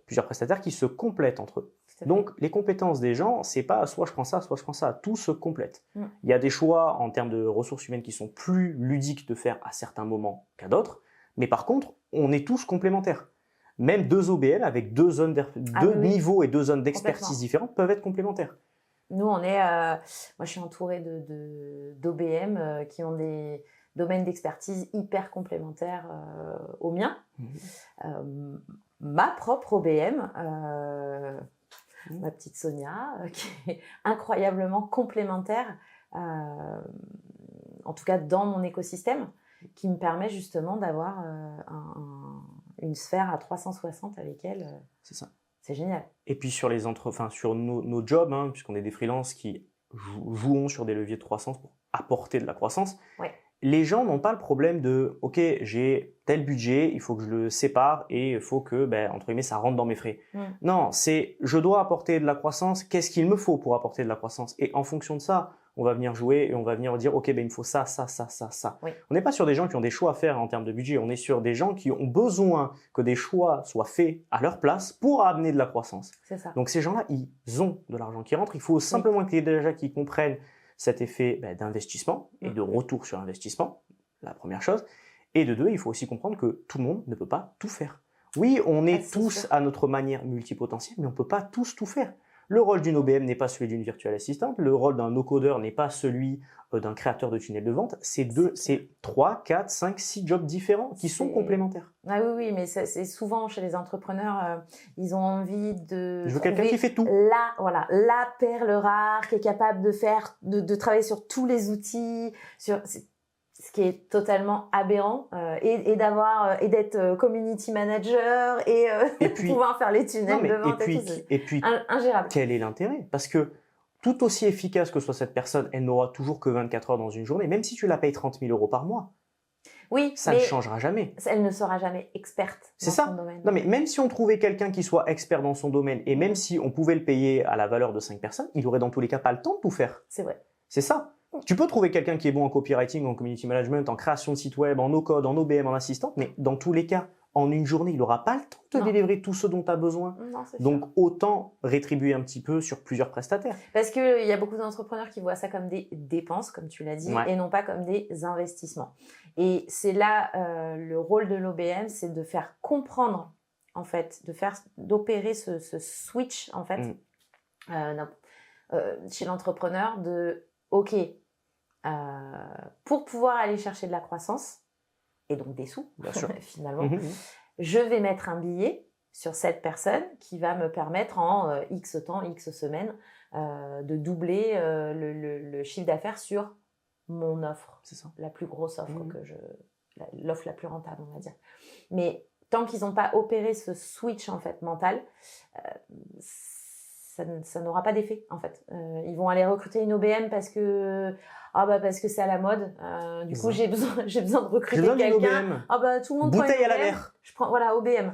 Speaker 1: Plusieurs prestataires qui se complètent entre eux. Donc, les compétences des gens, c'est pas soit je prends ça, soit je prends ça. Tout se complète. Il y a des choix en termes de ressources humaines qui sont plus ludiques de faire à certains moments qu'à d'autres. Mais par contre, on est tous complémentaires. Même 2 OBM avec 2 zones niveaux et 2 zones d'expertise différentes peuvent être complémentaires.
Speaker 2: Nous, moi, je suis entourée d'OBM qui ont des domaines d'expertise hyper complémentaires aux miens. Ma propre OBM, ma petite Sonia, qui est incroyablement complémentaire, en tout cas dans mon écosystème, qui me permet justement d'avoir une sphère à 360 avec elle.
Speaker 1: C'est ça.
Speaker 2: C'est génial.
Speaker 1: Et puis sur sur nos jobs, puisqu'on est des freelances qui jouons sur des leviers de croissance pour apporter de la croissance, les gens n'ont pas le problème de « Ok, j'ai tel budget, il faut que je le sépare et il faut que, entre guillemets, ça rentre dans mes frais. » Non, c'est « Je dois apporter de la croissance, qu'est-ce qu'il me faut pour apporter de la croissance ?» Et en fonction de ça, on va venir jouer et on va venir dire « Ok, il me faut ça, ça, ça, ça, ça. » On n'est pas sur des gens qui ont des choix à faire en termes de budget, on est sur des gens qui ont besoin que des choix soient faits à leur place pour amener de la croissance.
Speaker 2: C'est ça.
Speaker 1: Donc ces gens-là, ils ont de l'argent qui rentre. Il faut simplement qu'ils comprennent cet effet d'investissement et de retour sur investissement, la première chose. Et de 2, il faut aussi comprendre que tout le monde ne peut pas tout faire. Oui, on est tous à notre manière multipotentielle, mais on ne peut pas tous tout faire. Le rôle d'une OBM n'est pas celui d'une virtual assistant. Le rôle d'un no-codeur n'est pas celui d'un créateur de tunnel de vente. C'est 3, 4, 5, 6 jobs différents qui sont complémentaires.
Speaker 2: Ah oui, mais c'est souvent chez les entrepreneurs, ils ont envie de...
Speaker 1: Je veux quelqu'un qui fait tout.
Speaker 2: La perle rare, qui est capable de travailler sur tous les outils, ce qui est totalement aberrant, et d'être community manager et puis, pouvoir faire les tunnels de vente
Speaker 1: et puis
Speaker 2: ingérable.
Speaker 1: Quel est l'intérêt? Parce que tout aussi efficace que soit cette personne, elle n'aura toujours que 24 heures dans une journée, même si tu la payes 30 000 euros par mois.
Speaker 2: Oui,
Speaker 1: ça ne changera jamais.
Speaker 2: Elle ne sera jamais experte dans son domaine.
Speaker 1: Non, mais même si on trouvait quelqu'un qui soit expert dans son domaine, et même si on pouvait le payer à la valeur de 5 personnes, il aurait dans tous les cas pas le temps de tout faire.
Speaker 2: C'est vrai.
Speaker 1: C'est ça. Tu peux trouver quelqu'un qui est bon en copywriting, en community management, en création de site web, en no-code, en OBM, en assistante, mais dans tous les cas, en une journée, il n'aura pas le temps de te délivrer tout ce dont tu as besoin.
Speaker 2: Non,
Speaker 1: donc, autant rétribuer un petit peu sur plusieurs prestataires.
Speaker 2: Parce qu'il y a beaucoup d'entrepreneurs qui voient ça comme des dépenses, comme tu l'as dit, et non pas comme des investissements. Et c'est là le rôle de l'OBM, c'est de faire comprendre, en fait, d'opérer ce switch, en fait, chez l'entrepreneur de OK, pour pouvoir aller chercher de la croissance, et donc des sous,
Speaker 1: bien sûr.
Speaker 2: finalement, je vais mettre un billet sur cette personne qui va me permettre en X temps, X semaines, de doubler le chiffre d'affaires sur mon offre.
Speaker 1: C'est ça.
Speaker 2: La plus grosse offre l'offre la plus rentable, on va dire. Mais tant qu'ils n'ont pas opéré ce switch, en fait, mental, ça n'aura pas d'effet, en fait. Ils vont aller recruter une OBM parce que c'est à la mode. Du coup, j'ai besoin de recruter quelqu'un. Tout le monde
Speaker 1: bouteille
Speaker 2: prend une
Speaker 1: à la
Speaker 2: OBM.
Speaker 1: mer.
Speaker 2: Je prends OBM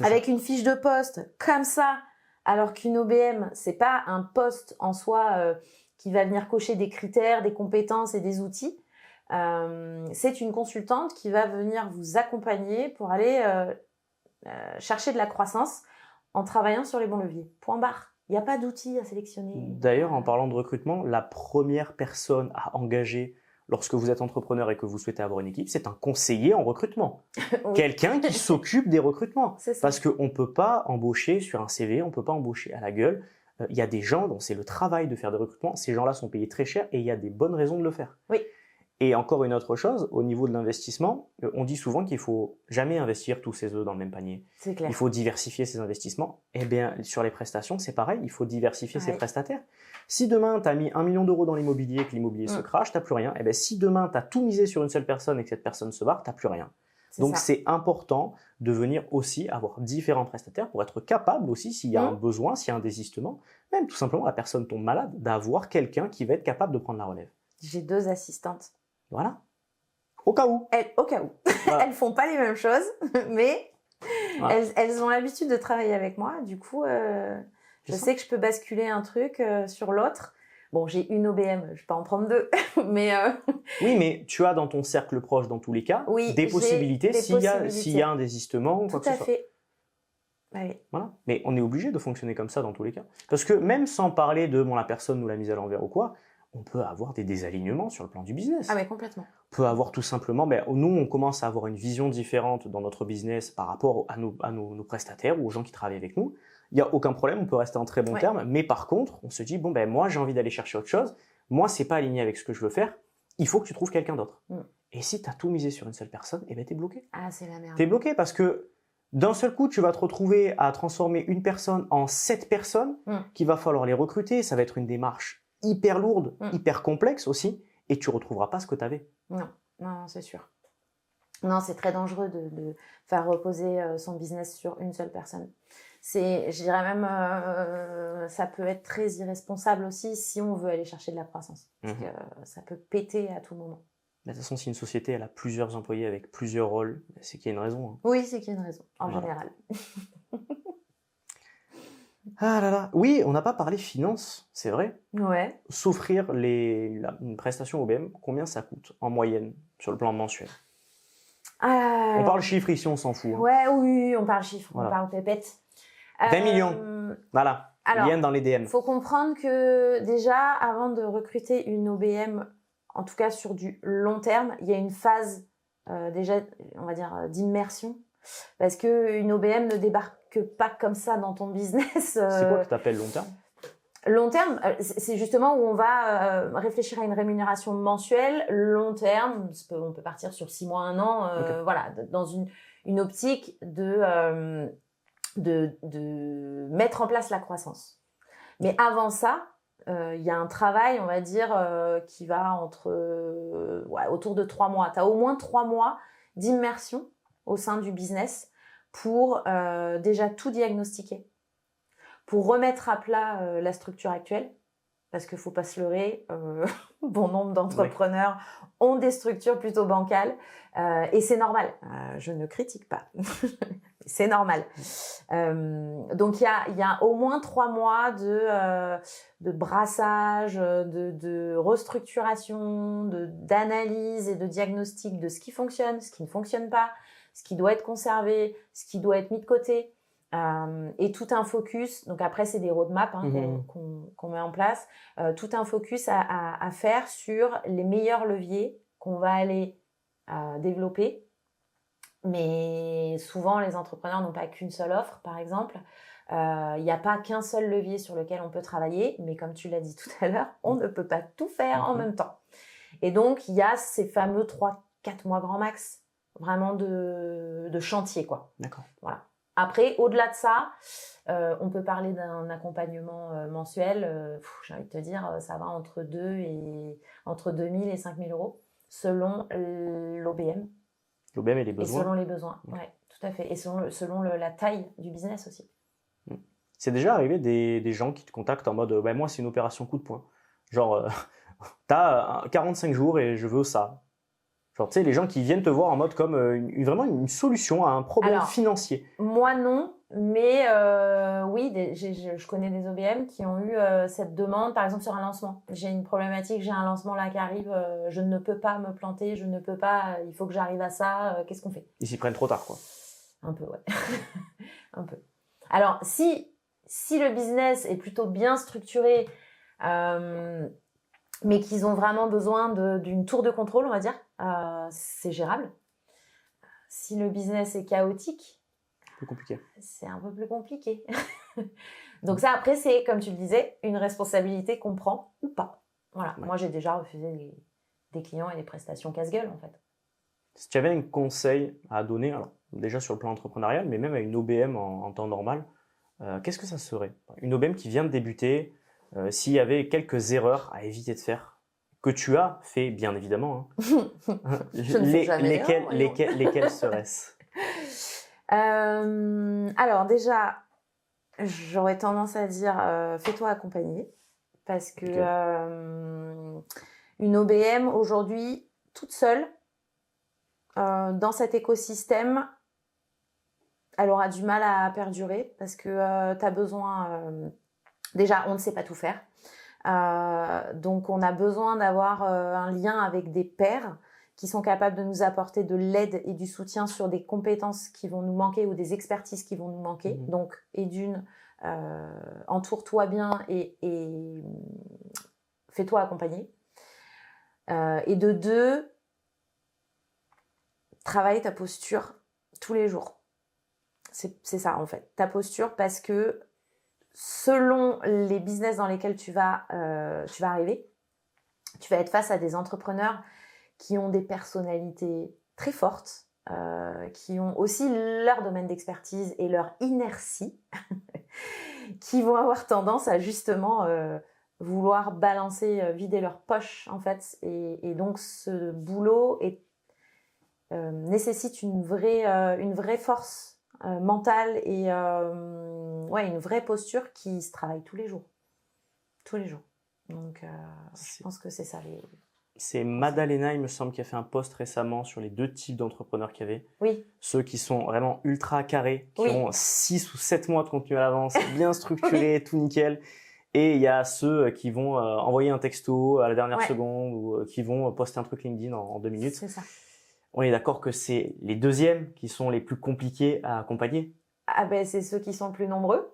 Speaker 2: avec une fiche de poste comme ça. Alors qu'une OBM, c'est pas un poste en soi qui va venir cocher des critères, des compétences et des outils. C'est une consultante qui va venir vous accompagner pour aller chercher de la croissance en travaillant sur les bons leviers. Point barre. Il n'y a pas d'outils à sélectionner.
Speaker 1: D'ailleurs, en parlant de recrutement, la première personne à engager lorsque vous êtes entrepreneur et que vous souhaitez avoir une équipe, c'est un conseiller en recrutement. Oui. Quelqu'un qui s'occupe des recrutements.
Speaker 2: C'est ça.
Speaker 1: Parce qu'on ne peut pas embaucher sur un CV, on ne peut pas embaucher à la gueule. Il y a des gens dont c'est le travail de faire des recrutements. Ces gens-là sont payés très cher et il y a des bonnes raisons de le faire.
Speaker 2: Oui.
Speaker 1: Et encore une autre chose, au niveau de l'investissement, on dit souvent qu'il faut jamais investir tous ses œufs dans le même panier.
Speaker 2: C'est clair.
Speaker 1: Il faut diversifier ses investissements. Eh bien, sur les prestations, c'est pareil, il faut diversifier ses prestataires. Si demain, tu as mis 1 million d'euros dans l'immobilier, que l'immobilier se crache, tu n'as plus rien. Eh bien, si demain, tu as tout misé sur une seule personne et que cette personne se barre, tu n'as plus rien. Donc, c'est important de venir aussi avoir différents prestataires pour être capable aussi, s'il y a un besoin, s'il y a un désistement, même tout simplement la personne tombe malade, d'avoir quelqu'un qui va être capable de prendre la relève.
Speaker 2: J'ai 2 assistantes.
Speaker 1: Voilà. Au cas où.
Speaker 2: Voilà. Elles font pas les mêmes choses, mais elles ont l'habitude de travailler avec moi. Du coup, je sais que je peux basculer un truc sur l'autre. Bon, j'ai une OBM, je vais pas en prendre 2, mais...
Speaker 1: Oui, mais tu as dans ton cercle proche, dans tous les cas, des possibilités s'il y a un désistement ou quoi que ce soit.
Speaker 2: Tout à fait. Oui.
Speaker 1: Voilà. Mais on est obligé de fonctionner comme ça dans tous les cas. Parce que même sans parler de la personne nous l'a mise à l'envers ou quoi, on peut avoir des désalignements sur le plan du business.
Speaker 2: Ah mais complètement.
Speaker 1: On peut avoir tout simplement, nous on commence à avoir une vision différente dans notre business par rapport à nos prestataires ou aux gens qui travaillent avec nous. Il n'y a aucun problème, on peut rester en très bon terme, mais par contre, on se dit, moi j'ai envie d'aller chercher autre chose, moi c'est pas aligné avec ce que je veux faire, il faut que tu trouves quelqu'un d'autre. Et si tu as tout misé sur une seule personne, t'es bloqué.
Speaker 2: Ah c'est la merde.
Speaker 1: T'es bloqué parce que d'un seul coup, tu vas te retrouver à transformer une personne en 7 personnes qu'il va falloir les recruter, ça va être une démarche hyper lourde, hyper complexe aussi, et tu retrouveras pas ce que tu avais.
Speaker 2: Non, c'est sûr. Non, c'est très dangereux de faire reposer son business sur une seule personne. Je dirais même, ça peut être très irresponsable aussi si on veut aller chercher de la croissance. Parce que ça peut péter à tout moment.
Speaker 1: De toute façon, si une société elle a plusieurs employés avec plusieurs rôles, c'est qu'il y a une raison. Hein.
Speaker 2: Oui, c'est qu'il y a une raison, en général.
Speaker 1: Ah là là. Oui, on n'a pas parlé finance, c'est vrai.
Speaker 2: Ouais.
Speaker 1: S'offrir une prestation OBM, combien ça coûte en moyenne sur le plan mensuel? On parle chiffres ici, on s'en fout. Hein.
Speaker 2: Ouais, oui, on parle chiffres, on parle pépette.
Speaker 1: 20 millions. Voilà.
Speaker 2: Alors,
Speaker 1: lien dans les DM.
Speaker 2: Il faut comprendre que déjà, avant de recruter une OBM, en tout cas sur du long terme, il y a une phase déjà, on va dire, d'immersion. Parce qu'une OBM ne débarque pas comme ça dans ton business.
Speaker 1: C'est quoi que tu appelles long terme?
Speaker 2: Long terme, c'est justement où on va réfléchir à une rémunération mensuelle. Long terme, on peut partir sur 6 mois, 1 an,
Speaker 1: Ok.
Speaker 2: voilà, dans une optique de mettre en place la croissance. Mais avant ça, il y a un travail, on va dire, qui va autour de 3 mois. Tu as au moins 3 mois d'immersion au sein du business pour déjà tout diagnostiquer, pour remettre à plat la structure actuelle, parce qu'il ne faut pas se leurrer, bon nombre d'entrepreneurs ont des structures plutôt bancales, et c'est normal. Je ne critique pas, c'est normal. Donc il y a au moins 3 mois de brassage, de restructuration, d'analyse et de diagnostic de ce qui fonctionne, ce qui ne fonctionne pas, ce qui doit être conservé, ce qui doit être mis de côté. Et tout un focus, donc après c'est des roadmaps qu'on met en place, tout un focus à faire sur les meilleurs leviers qu'on va aller développer. Mais souvent les entrepreneurs n'ont pas qu'une seule offre, par exemple. Il n'y a pas qu'un seul levier sur lequel on peut travailler, mais comme tu l'as dit tout à l'heure, on ne peut pas tout faire en même temps. Et donc il y a ces fameux 3-4 mois grand max, vraiment de chantier, quoi.
Speaker 1: D'accord.
Speaker 2: Voilà. Après, au-delà de ça, on peut parler d'un accompagnement mensuel. J'ai envie de te dire, ça va entre 2000 et 5000 euros selon l'OBM.
Speaker 1: L'OBM et les besoins.
Speaker 2: Et selon les besoins, ouais, tout à fait. Et selon la taille du business aussi.
Speaker 1: C'est déjà arrivé des gens qui te contactent en mode moi, c'est une opération coup de poing. Genre, t'as 45 jours et je veux ça. Genre, tu sais, les gens qui viennent te voir en mode comme vraiment une solution à un problème financier.
Speaker 2: Moi, non. Mais oui, je connais des OBM qui ont eu cette demande, par exemple sur un lancement. J'ai une problématique, j'ai un lancement là qui arrive, je ne peux pas me planter, je ne peux pas, il faut que j'arrive à ça, qu'est-ce qu'on fait?
Speaker 1: Ils s'y prennent trop tard, quoi.
Speaker 2: Un peu, ouais. Un peu. Alors, si le business est plutôt bien structuré, mais qu'ils ont vraiment besoin d'une tour de contrôle, on va dire, c'est gérable. Si le business est chaotique,
Speaker 1: plus compliqué.
Speaker 2: C'est un peu plus compliqué. Donc ça, après, c'est, comme tu le disais, une responsabilité qu'on prend ou pas. Voilà. Ouais. Moi, j'ai déjà refusé des clients et des prestations casse-gueule, en fait.
Speaker 1: Si tu avais un conseil à donner, alors, déjà sur le plan entrepreneurial, mais même à une OBM en temps normal, qu'est-ce que ça serait? Une OBM qui vient de débuter, s'il y avait quelques erreurs à éviter de faire, que tu as fait, bien évidemment. Hein.
Speaker 2: Je ne sais jamais.
Speaker 1: Lesquelles seraient-ce?
Speaker 2: Alors déjà, j'aurais tendance à dire fais-toi accompagner parce que une OBM aujourd'hui toute seule dans cet écosystème, elle aura du mal à perdurer parce que tu as besoin déjà on ne sait pas tout faire, donc on a besoin d'avoir un lien avec des pairs qui sont capables de nous apporter de l'aide et du soutien sur des compétences qui vont nous manquer ou des expertises qui vont nous manquer. Donc, et d'une, entoure-toi bien et fais-toi accompagner. Et de 2, travaille ta posture tous les jours. C'est ça, en fait. Ta posture, parce que selon les business dans lesquels tu vas arriver, tu vas être face à des entrepreneurs qui ont des personnalités très fortes, qui ont aussi leur domaine d'expertise et leur inertie, qui vont avoir tendance à justement vouloir balancer, vider leur poche en fait. Et donc ce boulot nécessite une vraie force mentale et une vraie posture qui se travaille tous les jours. Tous les jours. Donc je pense que c'est ça les...
Speaker 1: C'est Madalena, il me semble, qui a fait un post récemment sur les 2 types d'entrepreneurs qu'il y avait.
Speaker 2: Oui.
Speaker 1: Ceux qui sont vraiment ultra carrés, qui ont 6 ou 7 mois de contenu à l'avance, bien structuré, tout nickel. Et il y a ceux qui vont envoyer un texto à la dernière seconde ou qui vont poster un truc LinkedIn en 2 minutes.
Speaker 2: C'est ça.
Speaker 1: On est d'accord que c'est les deuxièmes qui sont les plus compliqués à accompagner.
Speaker 2: Ah ben c'est ceux qui sont le plus nombreux.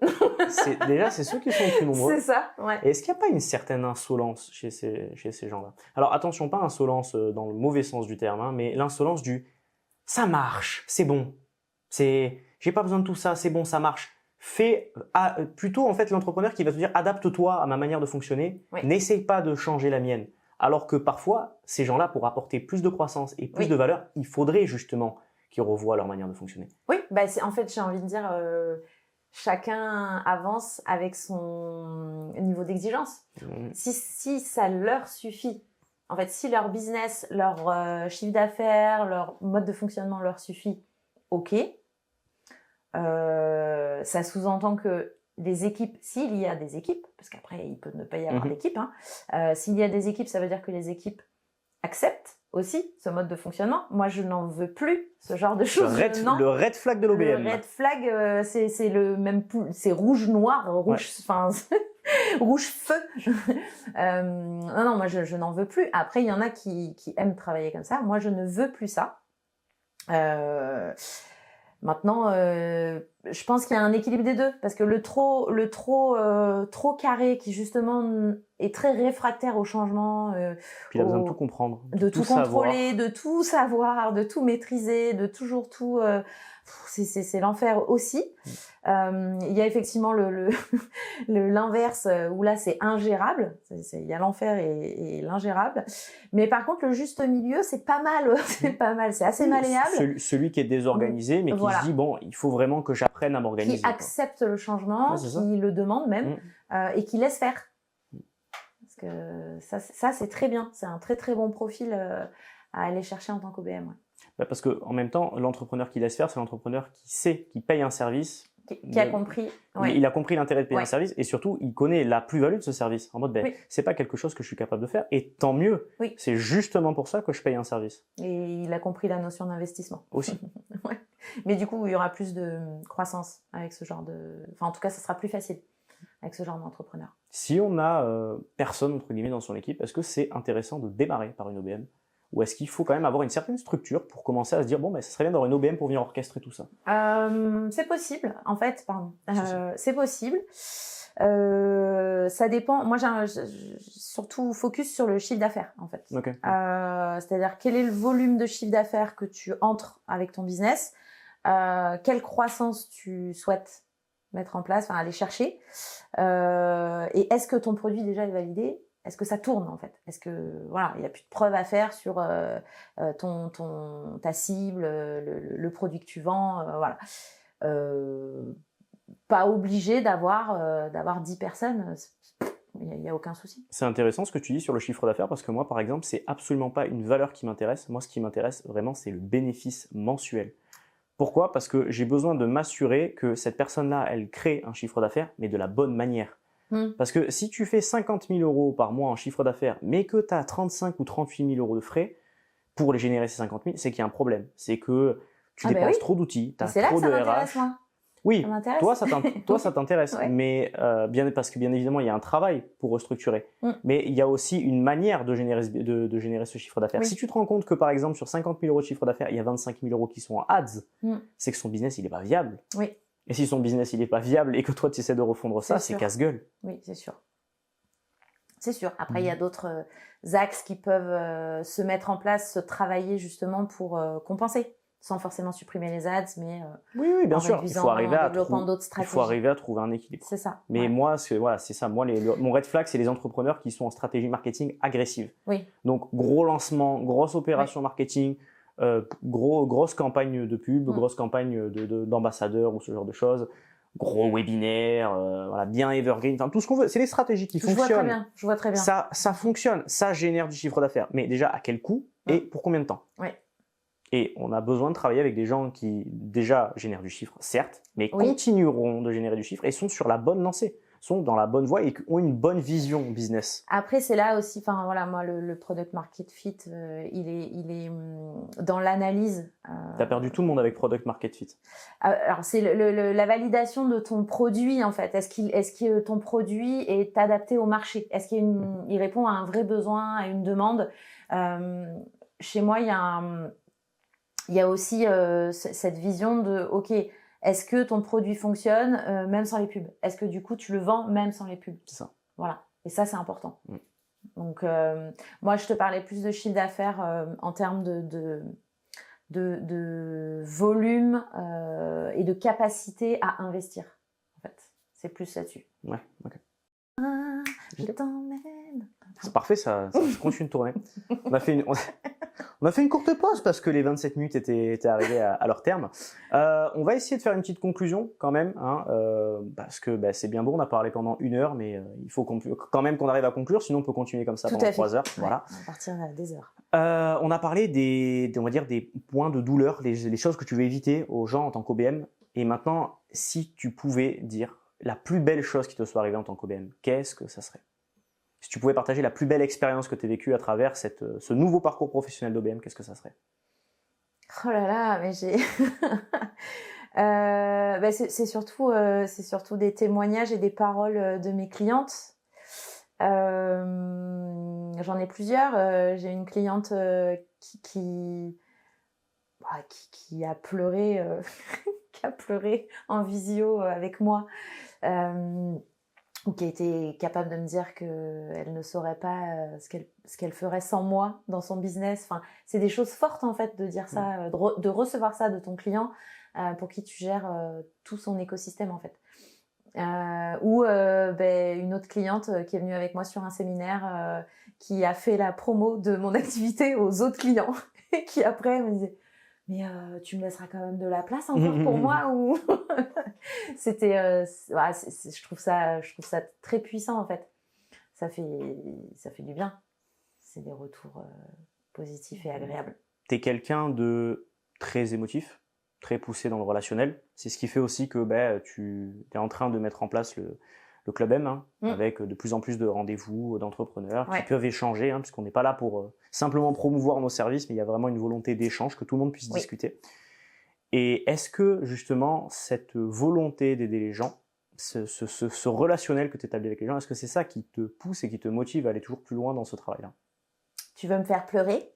Speaker 1: C'est ceux qui sont le plus nombreux.
Speaker 2: C'est ça, ouais.
Speaker 1: Et est-ce qu'il n'y a pas une certaine insolence chez ces gens-là? Alors attention, pas insolence dans le mauvais sens du terme, hein, mais l'insolence du « ça marche, c'est bon, j'ai pas besoin de tout ça, c'est bon, ça marche, plutôt en fait l'entrepreneur qui va te dire adapte-toi à ma manière de fonctionner,
Speaker 2: Oui.
Speaker 1: n'essaye pas de changer la mienne. Alors que parfois, ces gens-là, pour apporter plus de croissance et plus
Speaker 2: Oui.
Speaker 1: de valeur, il faudrait justement qu'ils revoient leur manière de fonctionner.
Speaker 2: Oui, bah en fait, j'ai envie de dire, chacun avance avec son niveau d'exigence. Si ça leur suffit, en fait, si leur business, leur chiffre d'affaires, leur mode de fonctionnement leur suffit, ok. Ça sous-entend que des équipes, s'il y a des équipes, parce qu'après il peut ne pas y avoir d'équipe, hein, s'il y a des équipes, ça veut dire que les équipes acceptent aussi ce mode de fonctionnement. Moi, je n'en veux plus ce genre de choses.
Speaker 1: Le red flag de l'OBM.
Speaker 2: Le red flag, c'est le même, c'est rouge noir, rouge, enfin rouge feu. Non, moi je n'en veux plus. Après, il y en a qui aiment travailler comme ça. Moi, je ne veux plus ça. Maintenant, je pense qu'il y a un équilibre des deux, parce que le trop carré qui justement est très réfractaire au changement,
Speaker 1: puis il a besoin de tout comprendre,
Speaker 2: de tout contrôler,
Speaker 1: savoir.
Speaker 2: de tout savoir, de tout maîtriser, de toujours tout. C'est l'enfer aussi. Il y a effectivement l'inverse où là c'est ingérable. Il y a l'enfer et l'ingérable. Mais par contre le juste milieu c'est pas mal. C'est pas mal. C'est assez malléable.
Speaker 1: Celui qui est désorganisé mais qui se dit bon il faut vraiment que j'apprenne à m'organiser.
Speaker 2: Qui accepte le changement, qui le demande même et qui laisse faire. Parce que ça c'est très bien. C'est un très très bon profil à aller chercher en tant qu'OBM. Ouais.
Speaker 1: Bah parce que en même temps, l'entrepreneur qui laisse faire, c'est l'entrepreneur qui sait, qui paye un service,
Speaker 2: qui a compris. Ouais.
Speaker 1: Il a compris l'intérêt de payer un service et surtout il connaît la plus-value de ce service. En mode, c'est pas quelque chose que je suis capable de faire et tant mieux.
Speaker 2: Oui.
Speaker 1: C'est justement pour ça que je paye un service.
Speaker 2: Et il a compris la notion d'investissement.
Speaker 1: Aussi.
Speaker 2: Ouais. Mais du coup, il y aura plus de croissance avec ce genre de. Enfin, en tout cas, ça sera plus facile avec ce genre d'entrepreneur.
Speaker 1: Si on a personne entre guillemets dans son équipe, est-ce que c'est intéressant de démarrer par une OBM? Ou est-ce qu'il faut quand même avoir une certaine structure pour commencer à se dire bon ça serait bien d'avoir une OBM pour venir orchestrer tout ça?
Speaker 2: C'est possible, en fait, pardon. C'est possible. Ça dépend. Moi, j'ai surtout focus sur le chiffre d'affaires, en fait.
Speaker 1: Okay.
Speaker 2: C'est-à-dire quel est le volume de chiffre d'affaires que tu entres avec ton business, quelle croissance tu souhaites mettre en place, enfin aller chercher, et est-ce que ton produit déjà est validé? Est-ce que ça tourne en fait? Est-ce que voilà, il n'y a plus de preuves à faire sur ta cible, le produit que tu vends, voilà. Pas obligé d'avoir 10 personnes, il y a aucun souci.
Speaker 1: C'est intéressant ce que tu dis sur le chiffre d'affaires parce que moi par exemple, c'est absolument pas une valeur qui m'intéresse. Moi, ce qui m'intéresse vraiment, c'est le bénéfice mensuel. Pourquoi? Parce que j'ai besoin de m'assurer que cette personne-là, elle crée un chiffre d'affaires, mais de la bonne manière. Parce que si tu fais 50 000 euros par mois en chiffre d'affaires, mais que tu as 35 ou 38 000 euros de frais pour les générer ces 50 000, c'est qu'il y a un problème. C'est que tu dépenses trop d'outils, tu as trop de RH.
Speaker 2: Moi.
Speaker 1: Oui, toi ça t'intéresse,
Speaker 2: Ouais.
Speaker 1: mais parce que bien évidemment il y a un travail pour restructurer, mais il y a aussi une manière de générer ce chiffre d'affaires.
Speaker 2: Oui.
Speaker 1: Si tu te rends compte que par exemple sur 50 000 euros de chiffre d'affaires, il y a 25 000 euros qui sont en ads, c'est que son business il est pas viable.
Speaker 2: Oui.
Speaker 1: Et si son business il est pas viable et que toi tu essaies de refondre ça, c'est casse-gueule.
Speaker 2: Oui, c'est sûr. C'est sûr. Après, il y a d'autres axes qui peuvent se mettre en place, se travailler justement pour compenser, sans forcément supprimer les ads, mais
Speaker 1: oui, bien sûr. Il faut arriver à trouver un équilibre.
Speaker 2: C'est ça.
Speaker 1: Mais moi, c'est ça. Moi, mon red flag, c'est les entrepreneurs qui sont en stratégie marketing agressive.
Speaker 2: Oui.
Speaker 1: Donc, gros lancement, grosse opération marketing, grosse campagne de pub, grosse campagne d'ambassadeurs ou ce genre de choses. Gros webinaire, voilà, bien evergreen, enfin tout ce qu'on veut. C'est les stratégies qui fonctionnent.
Speaker 2: Je vois très bien.
Speaker 1: Ça fonctionne, ça génère du chiffre d'affaires. Mais déjà, à quel coût et pour combien de temps? Et on a besoin de travailler avec des gens qui déjà génèrent du chiffre, certes, mais continueront de générer du chiffre et sont sur la bonne lancée, sont dans la bonne voie et ont une bonne vision business.
Speaker 2: Après, c'est là aussi, enfin voilà, moi le product market fit, il est dans l'analyse.
Speaker 1: T'as perdu tout le monde avec product market fit.
Speaker 2: Alors c'est la validation de ton produit en fait. Est-ce que ton produit est adapté au marché? Est-ce qu'il répond à un vrai besoin, à une demande? Chez moi, il y a aussi cette vision de ok, est-ce que ton produit fonctionne même sans les pubs? Est-ce que du coup tu le vends même sans les pubs?
Speaker 1: C'est ça.
Speaker 2: Voilà. Et ça c'est important. Donc moi je te parlais plus de chiffre d'affaires en termes de volume et de capacité à investir. En C'est plus là-dessus.
Speaker 1: Ouais, ok.
Speaker 2: Je t'emmène.
Speaker 1: C'est parfait, ça continue de tourner. On a fait une courte pause parce que les 27 minutes étaient arrivées à leur terme. On va essayer de faire une petite conclusion quand même, hein, parce que c'est bien beau, on a parlé pendant 1 heure, mais il faut quand même qu'on arrive à conclure, sinon on peut continuer comme ça
Speaker 2: Tout
Speaker 1: pendant
Speaker 2: à fait.
Speaker 1: 3 heures.
Speaker 2: Ouais,
Speaker 1: Voilà.
Speaker 2: on va partir des heures.
Speaker 1: On a parlé on va dire des points de douleur, les choses que tu veux éviter aux gens en tant qu'OBM. Et maintenant, si tu pouvais dire la plus belle chose qui te soit arrivée en tant qu'OBM, qu'est-ce que ça serait? Si tu pouvais partager la plus belle expérience que tu as vécue à travers ce nouveau parcours professionnel d'OBM, qu'est-ce que ça serait?
Speaker 2: Oh là là, mais j'ai... c'est surtout des témoignages et des paroles de mes clientes. J'en ai plusieurs. J'ai une cliente qui a pleuré, qui a pleuré en visio avec moi, ou qui a été capable de me dire qu'elle ne saurait pas ce qu'elle ferait sans moi dans son business. Enfin, c'est des choses fortes en fait de dire ça, de recevoir ça de ton client pour qui tu gères tout son écosystème en fait. Ou une autre cliente qui est venue avec moi sur un séminaire qui a fait la promo de mon activité aux autres clients et qui après me disait mais tu me laisseras quand même de la place encore pour moi ou c'était je trouve ça très puissant en fait. Ça fait du bien. C'est des retours positifs et agréables.
Speaker 1: T'es quelqu'un de très émotif, très poussé dans le relationnel. C'est ce qui fait aussi que tu es en train de mettre en place le Club M, hein, avec de plus en plus de rendez-vous d'entrepreneurs qui peuvent échanger, hein, puisqu'on n'est pas là pour simplement promouvoir nos services, mais il y a vraiment une volonté d'échange, que tout le monde puisse discuter. Et est-ce que justement cette volonté d'aider les gens, ce relationnel que tu établis avec les gens, est-ce que c'est ça qui te pousse et qui te motive à aller toujours plus loin dans ce travail-là?
Speaker 2: Tu veux me faire pleurer?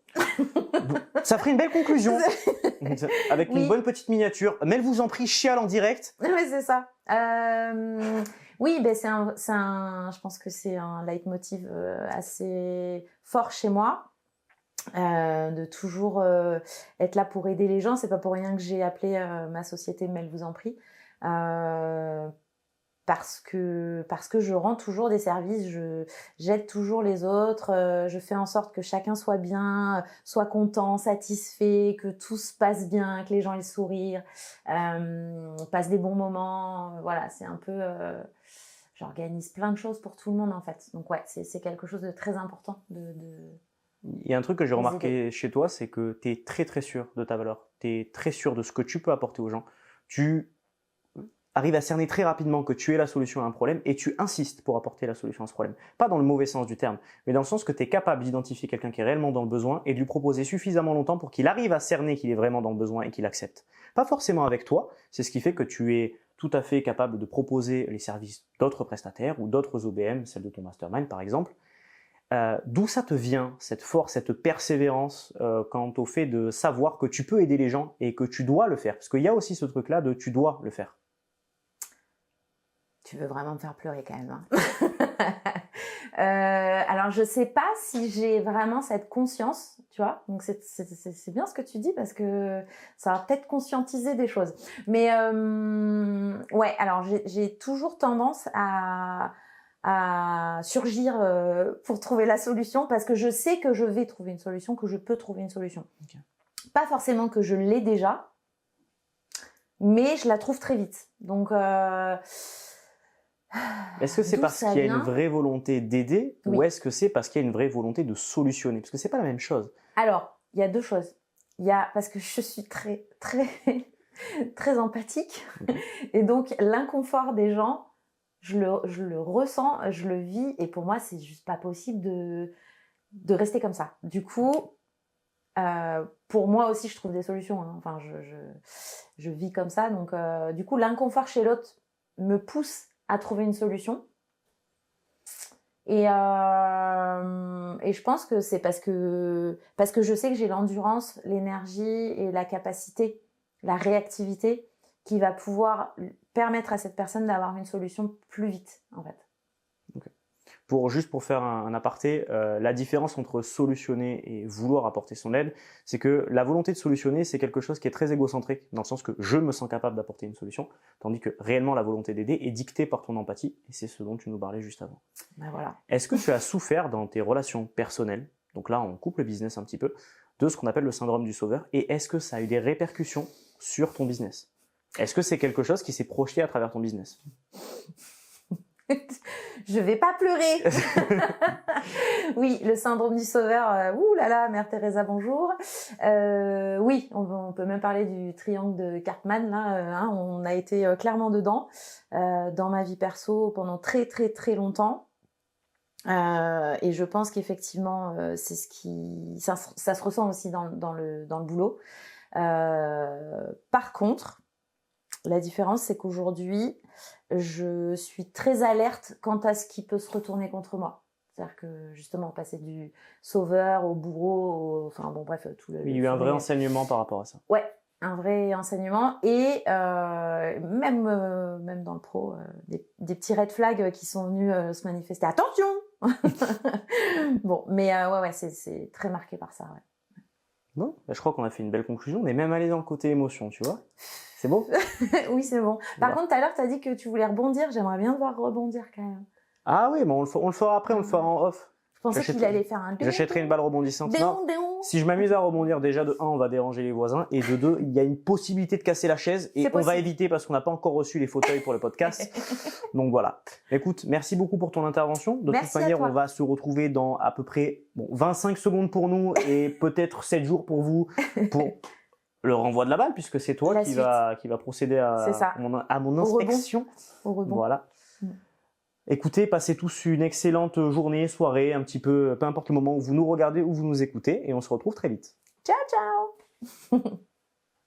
Speaker 1: Ça ferait une belle conclusion, avec une bonne petite miniature. Mel vous en prie, chiale en direct.
Speaker 2: Oui, c'est ça. Oui, je pense que c'est un leitmotiv assez fort chez moi, de toujours être là pour aider les gens. C'est pas pour rien que j'ai appelé ma société Mel vous en prie, parce que je rends toujours des services, j'aide toujours les autres, je fais en sorte que chacun soit bien, soit content, satisfait, que tout se passe bien, que les gens aient le sourire, passent des bons moments. Voilà, c'est un peu... j'organise plein de choses pour tout le monde en fait. Donc ouais, c'est quelque chose de très important
Speaker 1: Il y a un truc que j'ai remarqué chez toi, c'est que tu es très très sûr de ta valeur. Tu es très sûr de ce que tu peux apporter aux gens. Tu arrives à cerner très rapidement que tu es la solution à un problème et tu insistes pour apporter la solution à ce problème. Pas dans le mauvais sens du terme, mais dans le sens que tu es capable d'identifier quelqu'un qui est réellement dans le besoin et de lui proposer suffisamment longtemps pour qu'il arrive à cerner qu'il est vraiment dans le besoin et qu'il accepte. Pas forcément avec toi, c'est ce qui fait que tu es tout à fait capable de proposer les services d'autres prestataires ou d'autres OBM, celle de ton mastermind par exemple. D'où ça te vient, cette force, cette persévérance quant au fait de savoir que tu peux aider les gens et que tu dois le faire? Parce qu'il y a aussi ce truc-là de tu dois le faire.
Speaker 2: Tu veux vraiment me faire pleurer quand même, hein. Alors, je sais pas si j'ai vraiment cette conscience, tu vois. Donc, c'est bien ce que tu dis parce que ça va peut-être conscientiser des choses. Mais ouais, alors j'ai toujours tendance à surgir pour trouver la solution parce que je sais que je vais trouver une solution, que je peux trouver une solution. Okay. Pas forcément que je l'ai déjà, mais je la trouve très vite. Donc...
Speaker 1: Est-ce que c'est parce qu'il y a une vraie volonté d'aider ou est-ce que c'est parce qu'il y a une vraie volonté de solutionner? Parce que c'est pas la même chose.
Speaker 2: Alors, il y a deux choses. Il y a parce que je suis très très très empathique et donc l'inconfort des gens, je le ressens, je le vis et pour moi c'est juste pas possible de rester comme ça. Du coup, pour moi aussi je trouve des solutions. Hein. Enfin, je vis comme ça donc du coup l'inconfort chez l'autre me pousse à trouver une solution. Et je pense que c'est parce que je sais que j'ai l'endurance, l'énergie et la capacité, la réactivité qui va pouvoir permettre à cette personne d'avoir une solution plus vite, en fait.
Speaker 1: Okay. Juste pour faire un aparté, la différence entre solutionner et vouloir apporter son aide, c'est que la volonté de solutionner, c'est quelque chose qui est très égocentrique, dans le sens que je me sens capable d'apporter une solution, tandis que réellement la volonté d'aider est dictée par ton empathie, et c'est ce dont tu nous parlais juste avant.
Speaker 2: Ben voilà.
Speaker 1: Est-ce que tu as souffert dans tes relations personnelles, donc là on coupe le business un petit peu, de ce qu'on appelle le syndrome du sauveur, et est-ce que ça a eu des répercussions sur ton business? Est-ce que c'est quelque chose qui s'est projeté à travers ton business?
Speaker 2: Je vais pas pleurer. Oui, le syndrome du sauveur. Ouh là là, Mère Teresa, bonjour. Oui, on peut même parler du triangle de Cartman. Là, on a été clairement dedans dans ma vie perso pendant très très très longtemps. Et je pense qu'effectivement, c'est ce qui, ça se ressent aussi dans le boulot. Par contre, la différence, c'est qu'aujourd'hui, je suis très alerte quant à ce qui peut se retourner contre moi. C'est-à-dire que, justement, passer du sauveur au bourreau, enfin bon, bref, tout le...
Speaker 1: Il y a eu un vrai enseignement par rapport à ça.
Speaker 2: Ouais, un vrai enseignement. Et même dans le pro, des petits red flags qui sont venus se manifester. Attention. Bon, mais ouais, c'est très marqué par ça, ouais.
Speaker 1: Bon, je crois qu'on a fait une belle conclusion. On est même allé dans le côté émotion, tu vois. C'est bon?
Speaker 2: Oui, c'est bon. Par contre, tout à l'heure, tu as dit que tu voulais rebondir. J'aimerais bien voir rebondir quand même.
Speaker 1: Ah oui, mais on le fera après, on le fera en off.
Speaker 2: Je pensais qu'il allait faire un...
Speaker 1: J'achèterai une balle rebondissante. Non, si je m'amuse à rebondir, déjà de 1, on va déranger les voisins, et de 2, il y a une possibilité de casser la chaise, et on va éviter parce qu'on n'a pas encore reçu les fauteuils pour le podcast. Donc voilà. Écoute, merci beaucoup pour ton intervention. De toute manière, on va se retrouver dans à peu près 25 secondes pour nous, et peut-être 7 jours pour vous, pour le renvoi de la balle, puisque c'est toi qui va procéder à mon inspection.
Speaker 2: Au rebond.
Speaker 1: Voilà. Écoutez, passez tous une excellente journée, soirée, un petit peu, peu importe le moment où vous nous regardez ou vous nous écoutez, et on se retrouve très vite.
Speaker 2: Ciao, ciao.